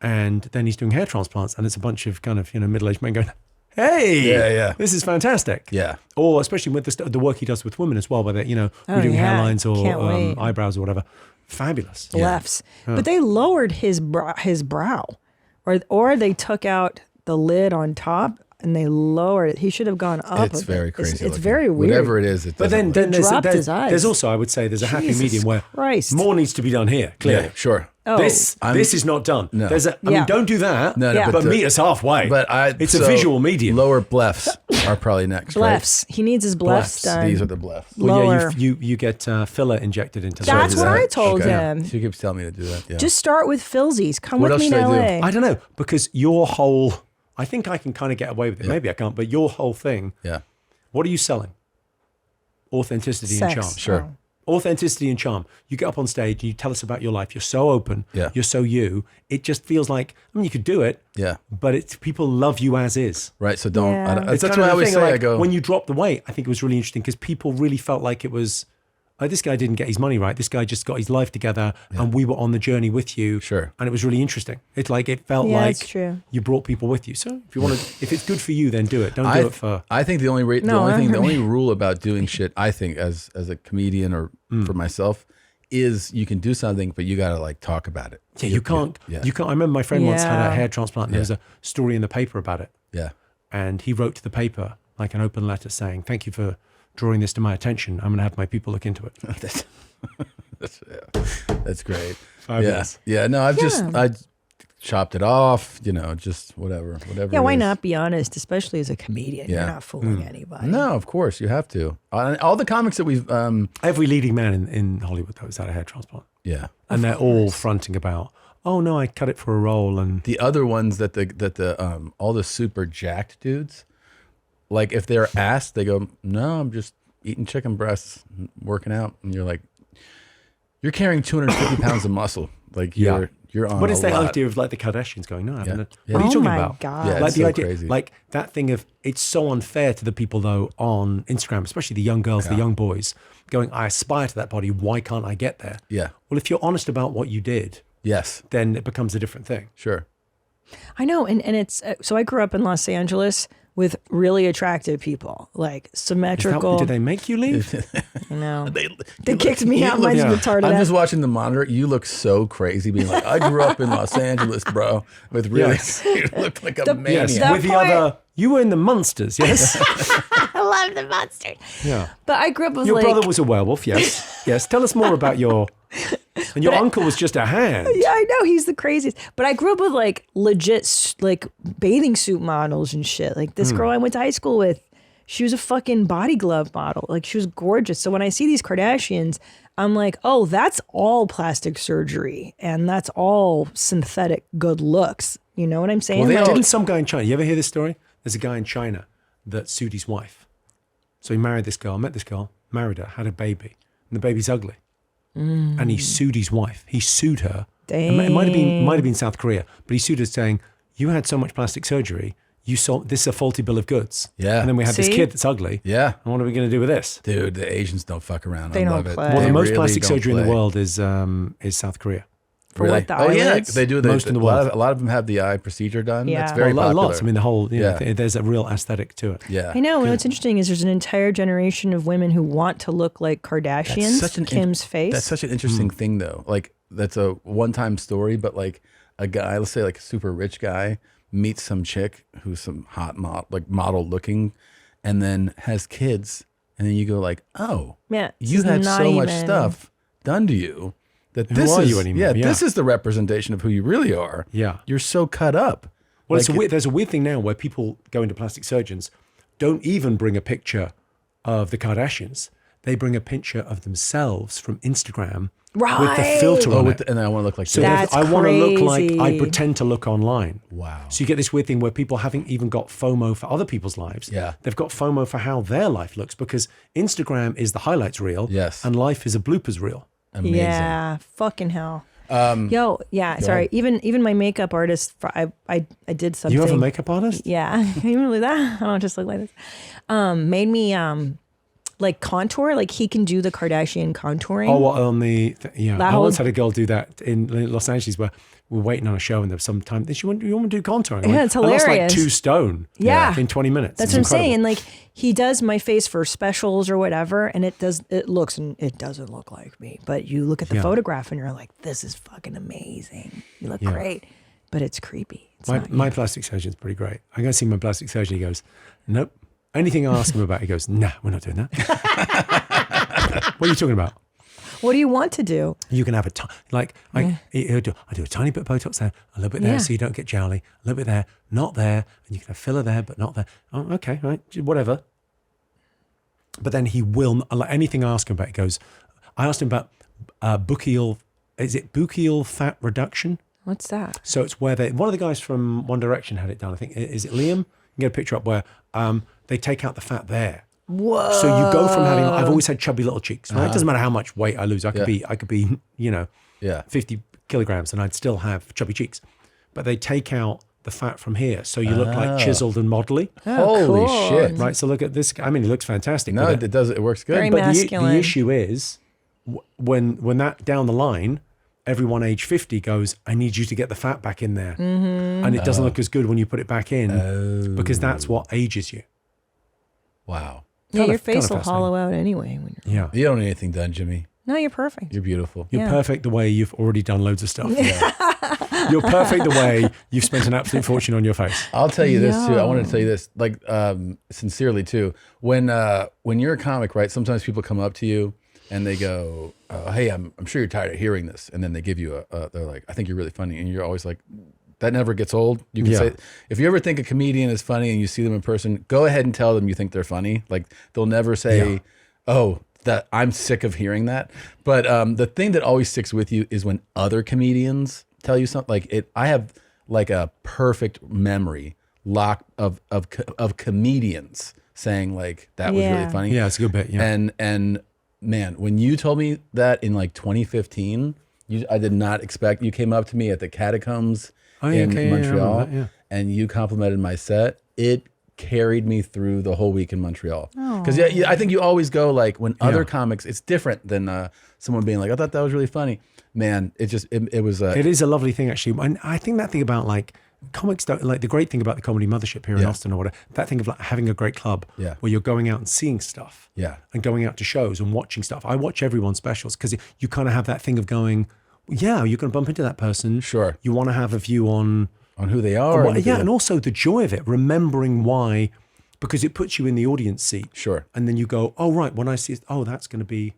And then he's doing hair transplants, and it's a bunch of kind of, middle-aged men going, hey, this is fantastic. Yeah. Or especially with the work he does with women as well, whether, redoing hairlines or eyebrows or whatever. Fabulous. Blephs. But they lowered his brow. Or they took out the lid on top and they lowered it. He should have gone up. It's very crazy. It's very weird. Whatever it is, it doesn't. But then his eyes. there's also, I would say, there's a happy Jesus medium where Christ. more needs to be done here. Clearly, sure. Oh. This is not done. No. I mean, don't do that. No, but meet us halfway. But it's a visual medium. Lower blephs are probably next. Blephs. Right? He needs his blephs done. These are the blephs. Well, you get filler injected into. That's what I told him. She keeps telling me to do that. Yeah. Just start with Filsies. Come What with else me in should I do? LA. I don't know, because your whole. I think I can kind of get away with it. Maybe I can't, but your whole thing. Yeah. What are you selling? Authenticity and charm. Sure. Authenticity and charm. You get up on stage and you tell us about your life. You're so open. Yeah. You're so you. It just feels like, you could do it. Yeah. But people love you as is. Right. So don't. Yeah. That's what I always say. Like, I go, when you drop the weight, I think it was really interesting because people really felt like it was, this guy didn't get his money right. This guy just got his life together and we were on the journey with you. Sure. And it was really interesting. It's like, it felt like that's true. you brought people with you. So if you want to, if it's good for you, then do it. Don't do it for. I think the only rule about doing shit, I think as a comedian or for myself, is you can do something, but you got to like talk about it. Yeah, you can't. You can't. I remember my friend once had a hair transplant. And there was a story in the paper about it. Yeah. And he wrote to the paper like an open letter saying, "Thank you for drawing this to my attention. I'm going to have my people look into it." That's great. Fabulous. Yeah. No, I chopped it off, just whatever. Yeah, why not be honest, especially as a comedian? You're not fooling anybody. No, of course, you have to. All the comics that we've... Every leading man in Hollywood, though, has had a hair transplant. Yeah. And they're all fronting about, oh, no, I cut it for a role. And the other ones that all the super jacked dudes, like if they're asked, they go, no, I'm just eating chicken breasts, working out. And you're like, you're carrying 250 pounds of muscle. Like you're on. What is the lot. idea of like the Kardashians going? No, I haven't. Yeah. What are you talking my about? God. Yeah, Like it's the so idea, crazy. like that thing of it's so unfair to the people though on Instagram, especially the young girls, the young boys, going, I aspire to that body. Why can't I get there? Yeah. Well, if you're honest about what you did, Yes. then it becomes a different thing. Sure. I know, and it's so I grew up in Los Angeles with really attractive people, like symmetrical. Did they make you leave? They kicked me out. Mine's retarded. I'm just watching the monitor. You look so crazy, being like, I grew up in Los Angeles, bro. With really, you look like a maniac. Yes, with the other, you were in the Munsters, yes? I love the monsters. Yeah. But I grew up with your brother was a werewolf, yes. Yes. Tell us more about your. And your uncle was just a hand. Yeah, I know. He's the craziest. But I grew up with like legit like bathing suit models and shit. Like this girl I went to high school with, she was a fucking body glove model. Like she was gorgeous. So when I see these Kardashians, I'm like, oh, that's all plastic surgery. And that's all synthetic good looks. You know what I'm saying? Well, didn't some guy in China, you ever hear this story? There's a guy in China that sued his wife. So he married this girl, met this girl, married her, had a baby. And the baby's ugly. And he sued his wife. He sued her. Dang. It might have been South Korea, but he sued her saying, "You had so much plastic surgery. You sold this is a faulty bill of goods." Yeah. And then we have this kid that's ugly. Yeah. And what are we going to do with this? Dude, the Asians don't fuck around. They I don't love it. play. Well, the They most really plastic don't surgery in the play. world is South Korea. For what, the Oh yeah, eyelids? they do. Most in the world. A lot of them have the eye procedure done. Yeah. That's very popular. Lots. I mean, the whole. Yeah. There's a real aesthetic to it. Yeah. I know. And what's interesting is there's an entire generation of women who want to look like Kardashians. Kim's face. That's such an interesting thing, though. Like that's a one-time story, but like a guy, let's say like a super rich guy, meets some chick who's some hot model looking, and then has kids and then you go like, oh, yeah, you had so much stuff done to you that this Who are is you anymore? this is the representation of who you really are. Yeah, you're so cut up. Well, Like there's a weird thing now where people go into plastic surgeons, don't even bring a picture of the Kardashians. They bring a picture of themselves from Instagram with the filter on it. And I want to look like so this. I want to look like I crazy. pretend to look online. Wow. So you get this weird thing where people haven't even got FOMO for other people's lives. Yeah. They've got FOMO for how their life looks because Instagram is the highlights reel. Yes. And life is a bloopers reel. Amazing. Yeah, fucking hell. Yo, yeah, sorry. Even my makeup artist, I did something. You have a makeup artist? Yeah, can you believe that? I don't just look like this. Made me like contour, like he can do the Kardashian contouring. Oh, what on the yeah? That I once whole- had a girl do that in Los Angeles where we were waiting on a show and there was some time. You want to do contouring? Yeah, it's I lost like hilarious. 2 stone. Yeah. in 20 minutes. That's It's what I'm saying. incredible. And like he does my face for specials or whatever, and it doesn't look like me. But you look at the Yeah. photograph and you're like, this is fucking amazing. You look Yeah. great, but it's creepy. It's My plastic surgeon's pretty great. I go see my plastic surgeon. He goes, nope. Anything I ask him about, he goes, nah, we're not doing that. What are you talking about? What do you want to do? You can have I do a tiny bit of Botox there, a little bit there, Yeah. so you don't get jowly, a little bit there, not there, and you can have filler there, but not there. Oh, okay, right, whatever. But then he will, like anything I ask him about, he goes, I asked him about buccal, is it buccal fat reduction? What's that? So it's where one of the guys from One Direction had it done. I think, is it Liam? You can get a picture up where they take out the fat there. Whoa. So you go from having, I've always had chubby little cheeks, right? It doesn't matter how much weight I lose. I could be, 50 kilograms and I'd still have chubby cheeks. But they take out the fat from here. So you look like chiseled and modelly. Holy shit. Right. So look at this. I mean, it looks fantastic. No, but it does. It works good. Very but masculine. the issue is when that down the line, everyone age 50 goes, I need you to get the fat back in there. Mm-hmm. And it doesn't look as good when you put it back in because that's what ages you. Wow. Yeah, Kind your of face will fascinating. hollow out anyway. When you're, Yeah. You don't need anything done, Jimmy. no, you're perfect. You're beautiful. You're Yeah. perfect the way you've already done loads of stuff. You're perfect the way you've spent an absolute fortune on your face. I'll tell you this too. I Yo. wanted to tell you this, like sincerely too. When you're a comic, right? Sometimes people come up to you and they go, "Hey, I'm sure you're tired of hearing this," and then they give you they're like, "I think you're really funny," and you're always like, that never gets old. You can say, if you ever think a comedian is funny and you see them in person, go ahead and tell them you think they're funny. Like they'll never say, "Oh, that I'm sick of hearing that." But the thing that always sticks with you is when other comedians tell you something. Like I have like a perfect memory lock of comedians saying like that was really funny. Yeah, it's a good bit. Yeah. And man, when you told me that in like 2015, I did not expect. You came up to me at the Catacombs in Montreal, and you complimented my set. It carried me through the whole week in Montreal. Because I think you always go like when other comics, it's different than someone being like, I thought that was really funny. Man, it was. It is a lovely thing actually, and I think that thing about like comics don't like the great thing about the Comedy Mothership here in Austin or whatever. That thing of like having a great club where you're going out and seeing stuff, and going out to shows and watching stuff. I watch everyone's specials because you kind of have that thing of going, yeah, you're going to bump into that person. Sure, you want to have a view on who they are. And also the joy of it, remembering why, because it puts you in the audience seat. Sure. And then you go, oh, right, when I see it, oh, that's going to be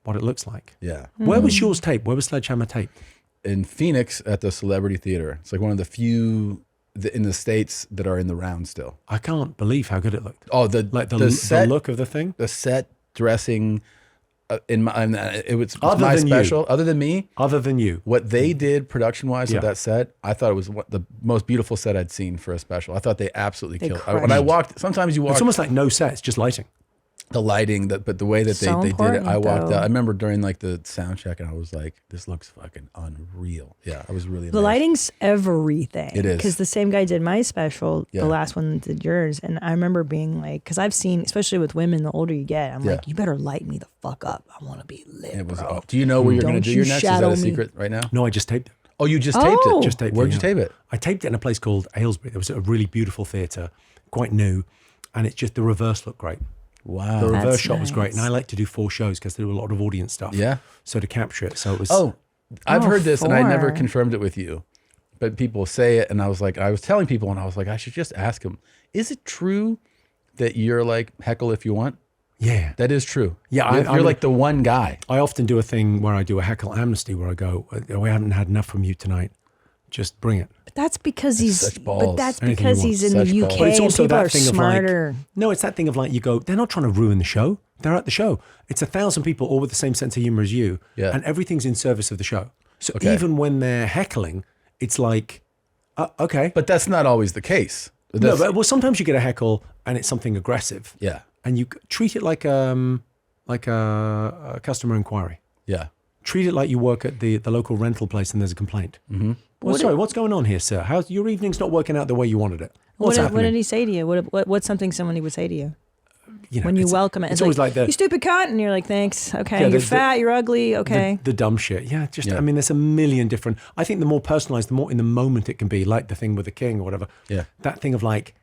what it looks like. Yeah. Where was yours taped? Where was Sledgehammer taped? In Phoenix at the Celebrity Theater. It's like one of the few in the States that are in the round still. I can't believe how good it looked. Oh, the look of the thing? The set dressing. It was Other my than special. you. Other than me, what they did production wise with that set, I thought it was the most beautiful set I'd seen for a special. I thought they absolutely killed it. When I walked, sometimes you walk. It's almost like no set; it's just lighting. The lighting, but the way that they did it, I walked out. I remember during like the sound check, and I was like, "This looks fucking unreal." Yeah, I was really amazed. The lighting's everything. It is. Because the same guy did my special, the last one that did yours. And I remember being like, because I've seen, especially with women, the older you get, I'm like, you better light me the fuck up. I want to be lit. It was. Bro. Do you know where you're going to do your next? Is that a shadow me. secret right now? No, I just taped it. Oh, you just taped it? Just taped it. Where'd you tape it? I taped it in a place called Aylesbury. There was a really beautiful theatre, quite new, and it's just the reverse looked great. Wow. The reverse That's shot was great. And I nice. like to do 4 shows because they do a lot of audience stuff. Yeah. So to capture it. So it was. Oh, I've heard this and I never 4. confirmed it with you, but people say it. And I was telling people and I was like, I should just ask them, is it true that you're like heckle if you want? Yeah. That is true. Yeah, you're like the one guy. I often do a thing where I do a heckle amnesty where I go, we haven't had enough from you tonight. Just bring it. But that's because he's in Anything the UK But it's and also people that are thing smarter. of like, no, it's that thing of like, you go, they're not trying to ruin the show. They're at the show. It's 1,000 people all with the same sense of humor as you. Yeah. And everything's in service of the show. So even when they're heckling, it's like, okay. But that's not always the case. No, but sometimes you get a heckle and it's something aggressive. Yeah. And you treat it like a customer inquiry. Yeah. Treat it like you work at the local rental place and there's a complaint. Mm-hmm. Well, sorry, what's going on here, sir? How's your evening's not working out the way you wanted it? What's happening? What did he say to you? What's something somebody would say to you? You know, when you welcome it, it's always like you stupid cunt, and you're like, thanks, okay, Yeah, you're fat, you're ugly, okay. The dumb shit. Yeah, I mean, there's a million different, I think the more personalized, the more in the moment it can be, like the thing with the king or whatever. Yeah. That thing of like,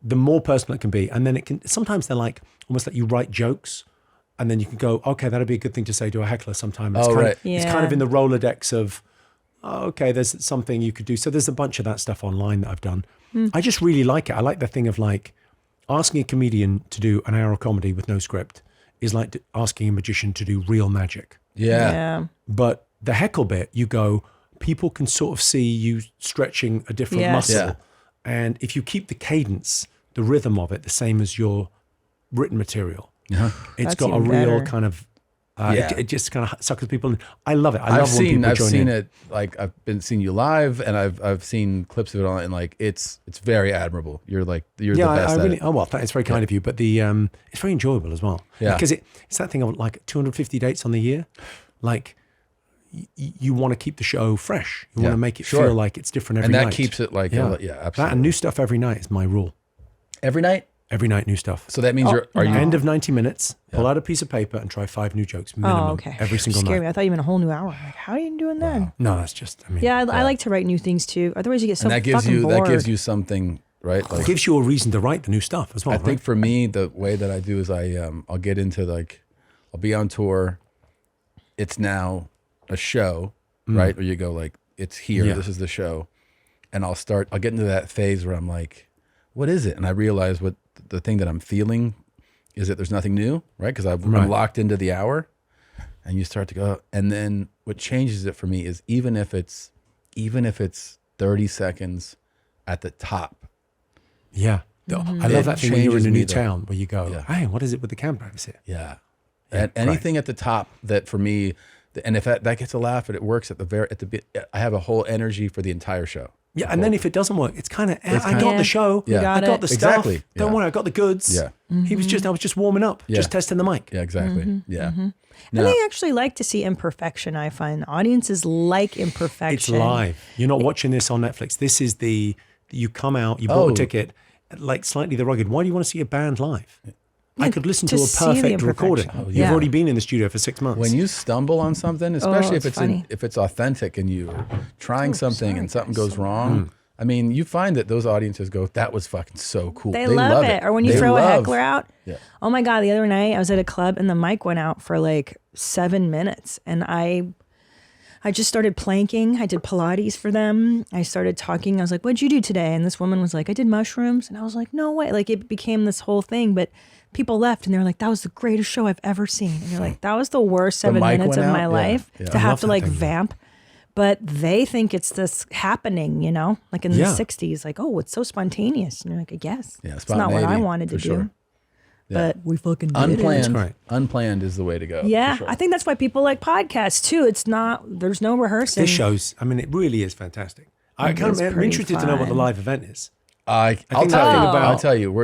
the more personal it can be. And then it can, sometimes they're like, almost like you write jokes and then you can go, okay, that'd be a good thing to say to a heckler sometime. It's it's kind of in the Rolodex of, okay, there's something you could do. So there's a bunch of that stuff online that I've done. I just really like it. I like the thing of like, asking a comedian to do an hour of comedy with no script is like asking a magician to do real magic. Yeah. But the heckle bit, you go, people can sort of see you stretching a different muscle. Yeah. And if you keep the cadence, the rhythm of it, the same as your written material, it's got a real kind of, it just kind of suckers people in. I love it. I love when people join in. It, like I've seen you live and I've seen clips of it on, and like it's very admirable. You're the best at it. Oh well, it's very kind of you, but it's very enjoyable as well. Yeah, because it's that thing of like 250 dates on the year, like you want to keep the show fresh. You want to make it feel like it's different every night, and that keeps it like absolutely. That and new stuff every night is my rule. Every night. Every night, new stuff. So that means are you end of 90 minutes? Pull out a piece of paper and try 5 new jokes minimum every single night. Me. I thought you meant a whole new hour. Like, how are you doing that? Wow. No, that's just. I mean, I like to write new things too. Otherwise, you get so and that gives fucking you bored. that gives you something, right? Like, it gives you a reason to write the new stuff as well. I think for me, the way that I do is I'll get into I'll be on tour. It's now a show, right? Or you go like, it's here. This is the show, and I'll get into that phase where I'm like, what is it? And I realize what the thing that I'm feeling is that there's nothing new, right? Because I'm locked into the hour, and you start to go. And then what changes it for me is even if it's 30 seconds at the top. Yeah, I love that thing when you're in a new town where you go, hey, what is it with the cab drivers here? Yeah, and anything at the top that for me, and if that gets a laugh, and it works at the bit, I have a whole energy for the entire show. Yeah, and then if it doesn't work, it's kind of, I got the show, I got the stuff. Exactly. Don't worry, I got the goods. Yeah. I was just warming up, just testing the mic. Yeah, exactly. Yeah. And they actually like to see imperfection, I find. Audiences like imperfection. It's live. You're not watching this on Netflix. This is you come out, you bought a ticket, like Slightly the Rugged. Why do you want to see a band live? I could listen to a perfect recording. You've already been in the studio for 6 months. When you stumble on something, especially if it's authentic and you're trying something and something goes wrong, I mean, you find that those audiences go, that was fucking so cool. They love it. Or when you throw a heckler out. Yeah. Oh my God, the other night I was at a club and the mic went out for like 7 minutes. And I just started planking. I did Pilates for them. I started talking. I was like, what'd you do today? And this woman was like, I did mushrooms. And I was like, no way. Like it became this whole thing. But people left and they're like, that was the greatest show I've ever seen. And you're like, that was the worst 7 minutes of my life to have to like vamp. But they think it's this happening, like in the 60s, like, oh, it's so spontaneous. And you're like, I guess. Yeah, it's not what I wanted to do. But we fucking did it. Unplanned is the way to go. Yeah, I think that's why people like podcasts too. There's no rehearsing. This shows, I mean, it really is fantastic. I'm interested to know what the live event is. I'll tell you.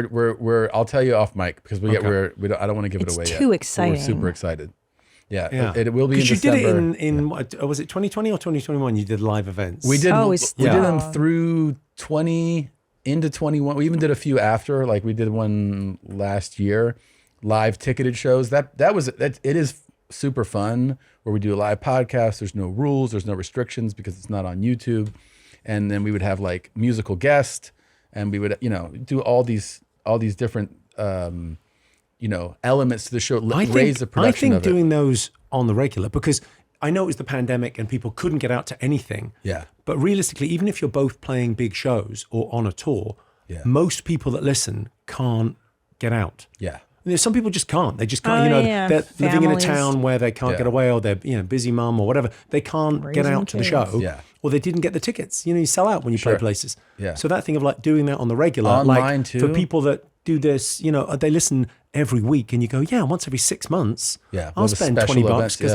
I'll tell you off mic because I don't want to give it away yet. It's too exciting. We're super excited. Yeah. It will be in December. You did it in was it 2020 or 2021? You did live events. We did. We did them through 20 into 21. We even did a few after. Like we did one last year, live ticketed shows. It is super fun where we do a live podcast. There's no rules. There's no restrictions because it's not on YouTube. And then we would have like musical guests, and we would do all these different. Elements to the show, raise the production of it. I think doing those on the regular, because I know it was the pandemic and people couldn't get out to anything. Yeah. But realistically, even if you're both playing big shows or on a tour, most people that listen can't get out. Yeah. Some people just can't. They just can't. They're living in a town where they can't get away, or they're busy mum or whatever. They can't get out to the show, or they didn't get the tickets. You sell out when you play places. Yeah. So that thing of like doing that on the regular, online too. For people that do this, they listen every week, and you go, once every 6 months, I'll spend $20 because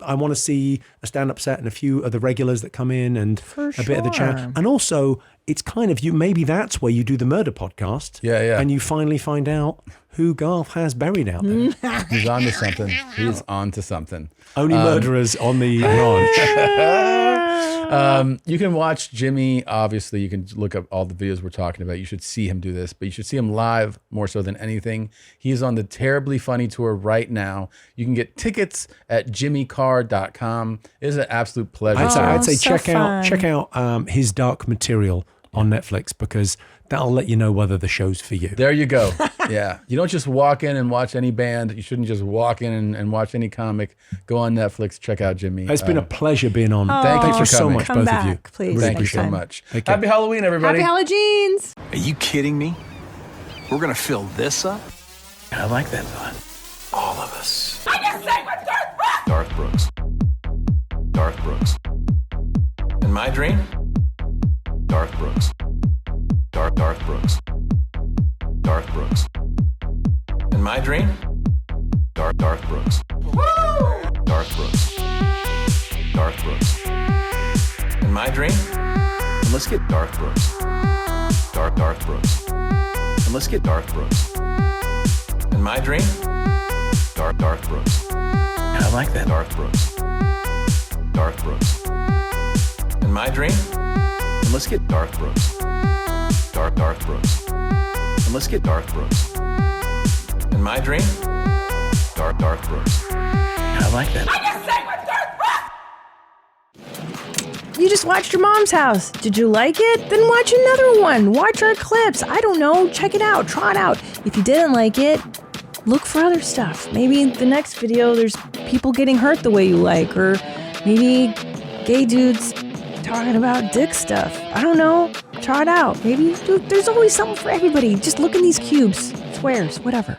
I want to see a stand-up set and a few of the regulars that come in and a bit of the chat, and also it's kind of maybe that's where you do the murder podcast, and you finally find out who Garth has buried out there. He's onto something. He's onto something. Only murderers on the ranch. You can watch Jimmy. Obviously, you can look up all the videos we're talking about. You should see him do this, but you should see him live more so than anything. He's on the Terribly Funny tour right now. You can get tickets at jimmycarr.com. It is an absolute pleasure. I'd say check out his Dark Material on Netflix, because that'll let you know whether the show's for you. There you go. Yeah. You don't just walk in and watch any band. You shouldn't just walk in and watch any comic. Go on Netflix. Check out Jimmy. It's been a pleasure being on. Thank you for so much, both of you. Please. Thank you so much. Happy Halloween, everybody. Happy HallowJeans. Are you kidding me? We're going to fill this up? I like that thought. All of us. I just sang with Garth Brooks. Garth Brooks. In my dream, Garth Brooks. Garth Brooks. Garth Brooks. In my dream, Garth Brooks. Garth Brooks. Garth Brooks. In my dream, and let's get Garth Brooks. Garth Brooks. And let's get Garth Brooks. In my dream, Garth Brooks. I like that. Garth Brooks. Garth Brooks. In my dream, and let's get Garth Brooks. Garth Brooks. And let's get Garth Brooks. In my dream, Garth Brooks. I like that. I just sang with Garth Brooks. You just watched your mom's house. Did you like it? Then watch another one. Watch our clips. I don't know. Check it out. Try it out. If you didn't like it, look for other stuff. Maybe in the next video there's people getting hurt the way you like, or maybe gay dudes talking about dick stuff. I don't know. Try it out. Maybe there's always something for everybody. Just look in these cubes, squares, whatever.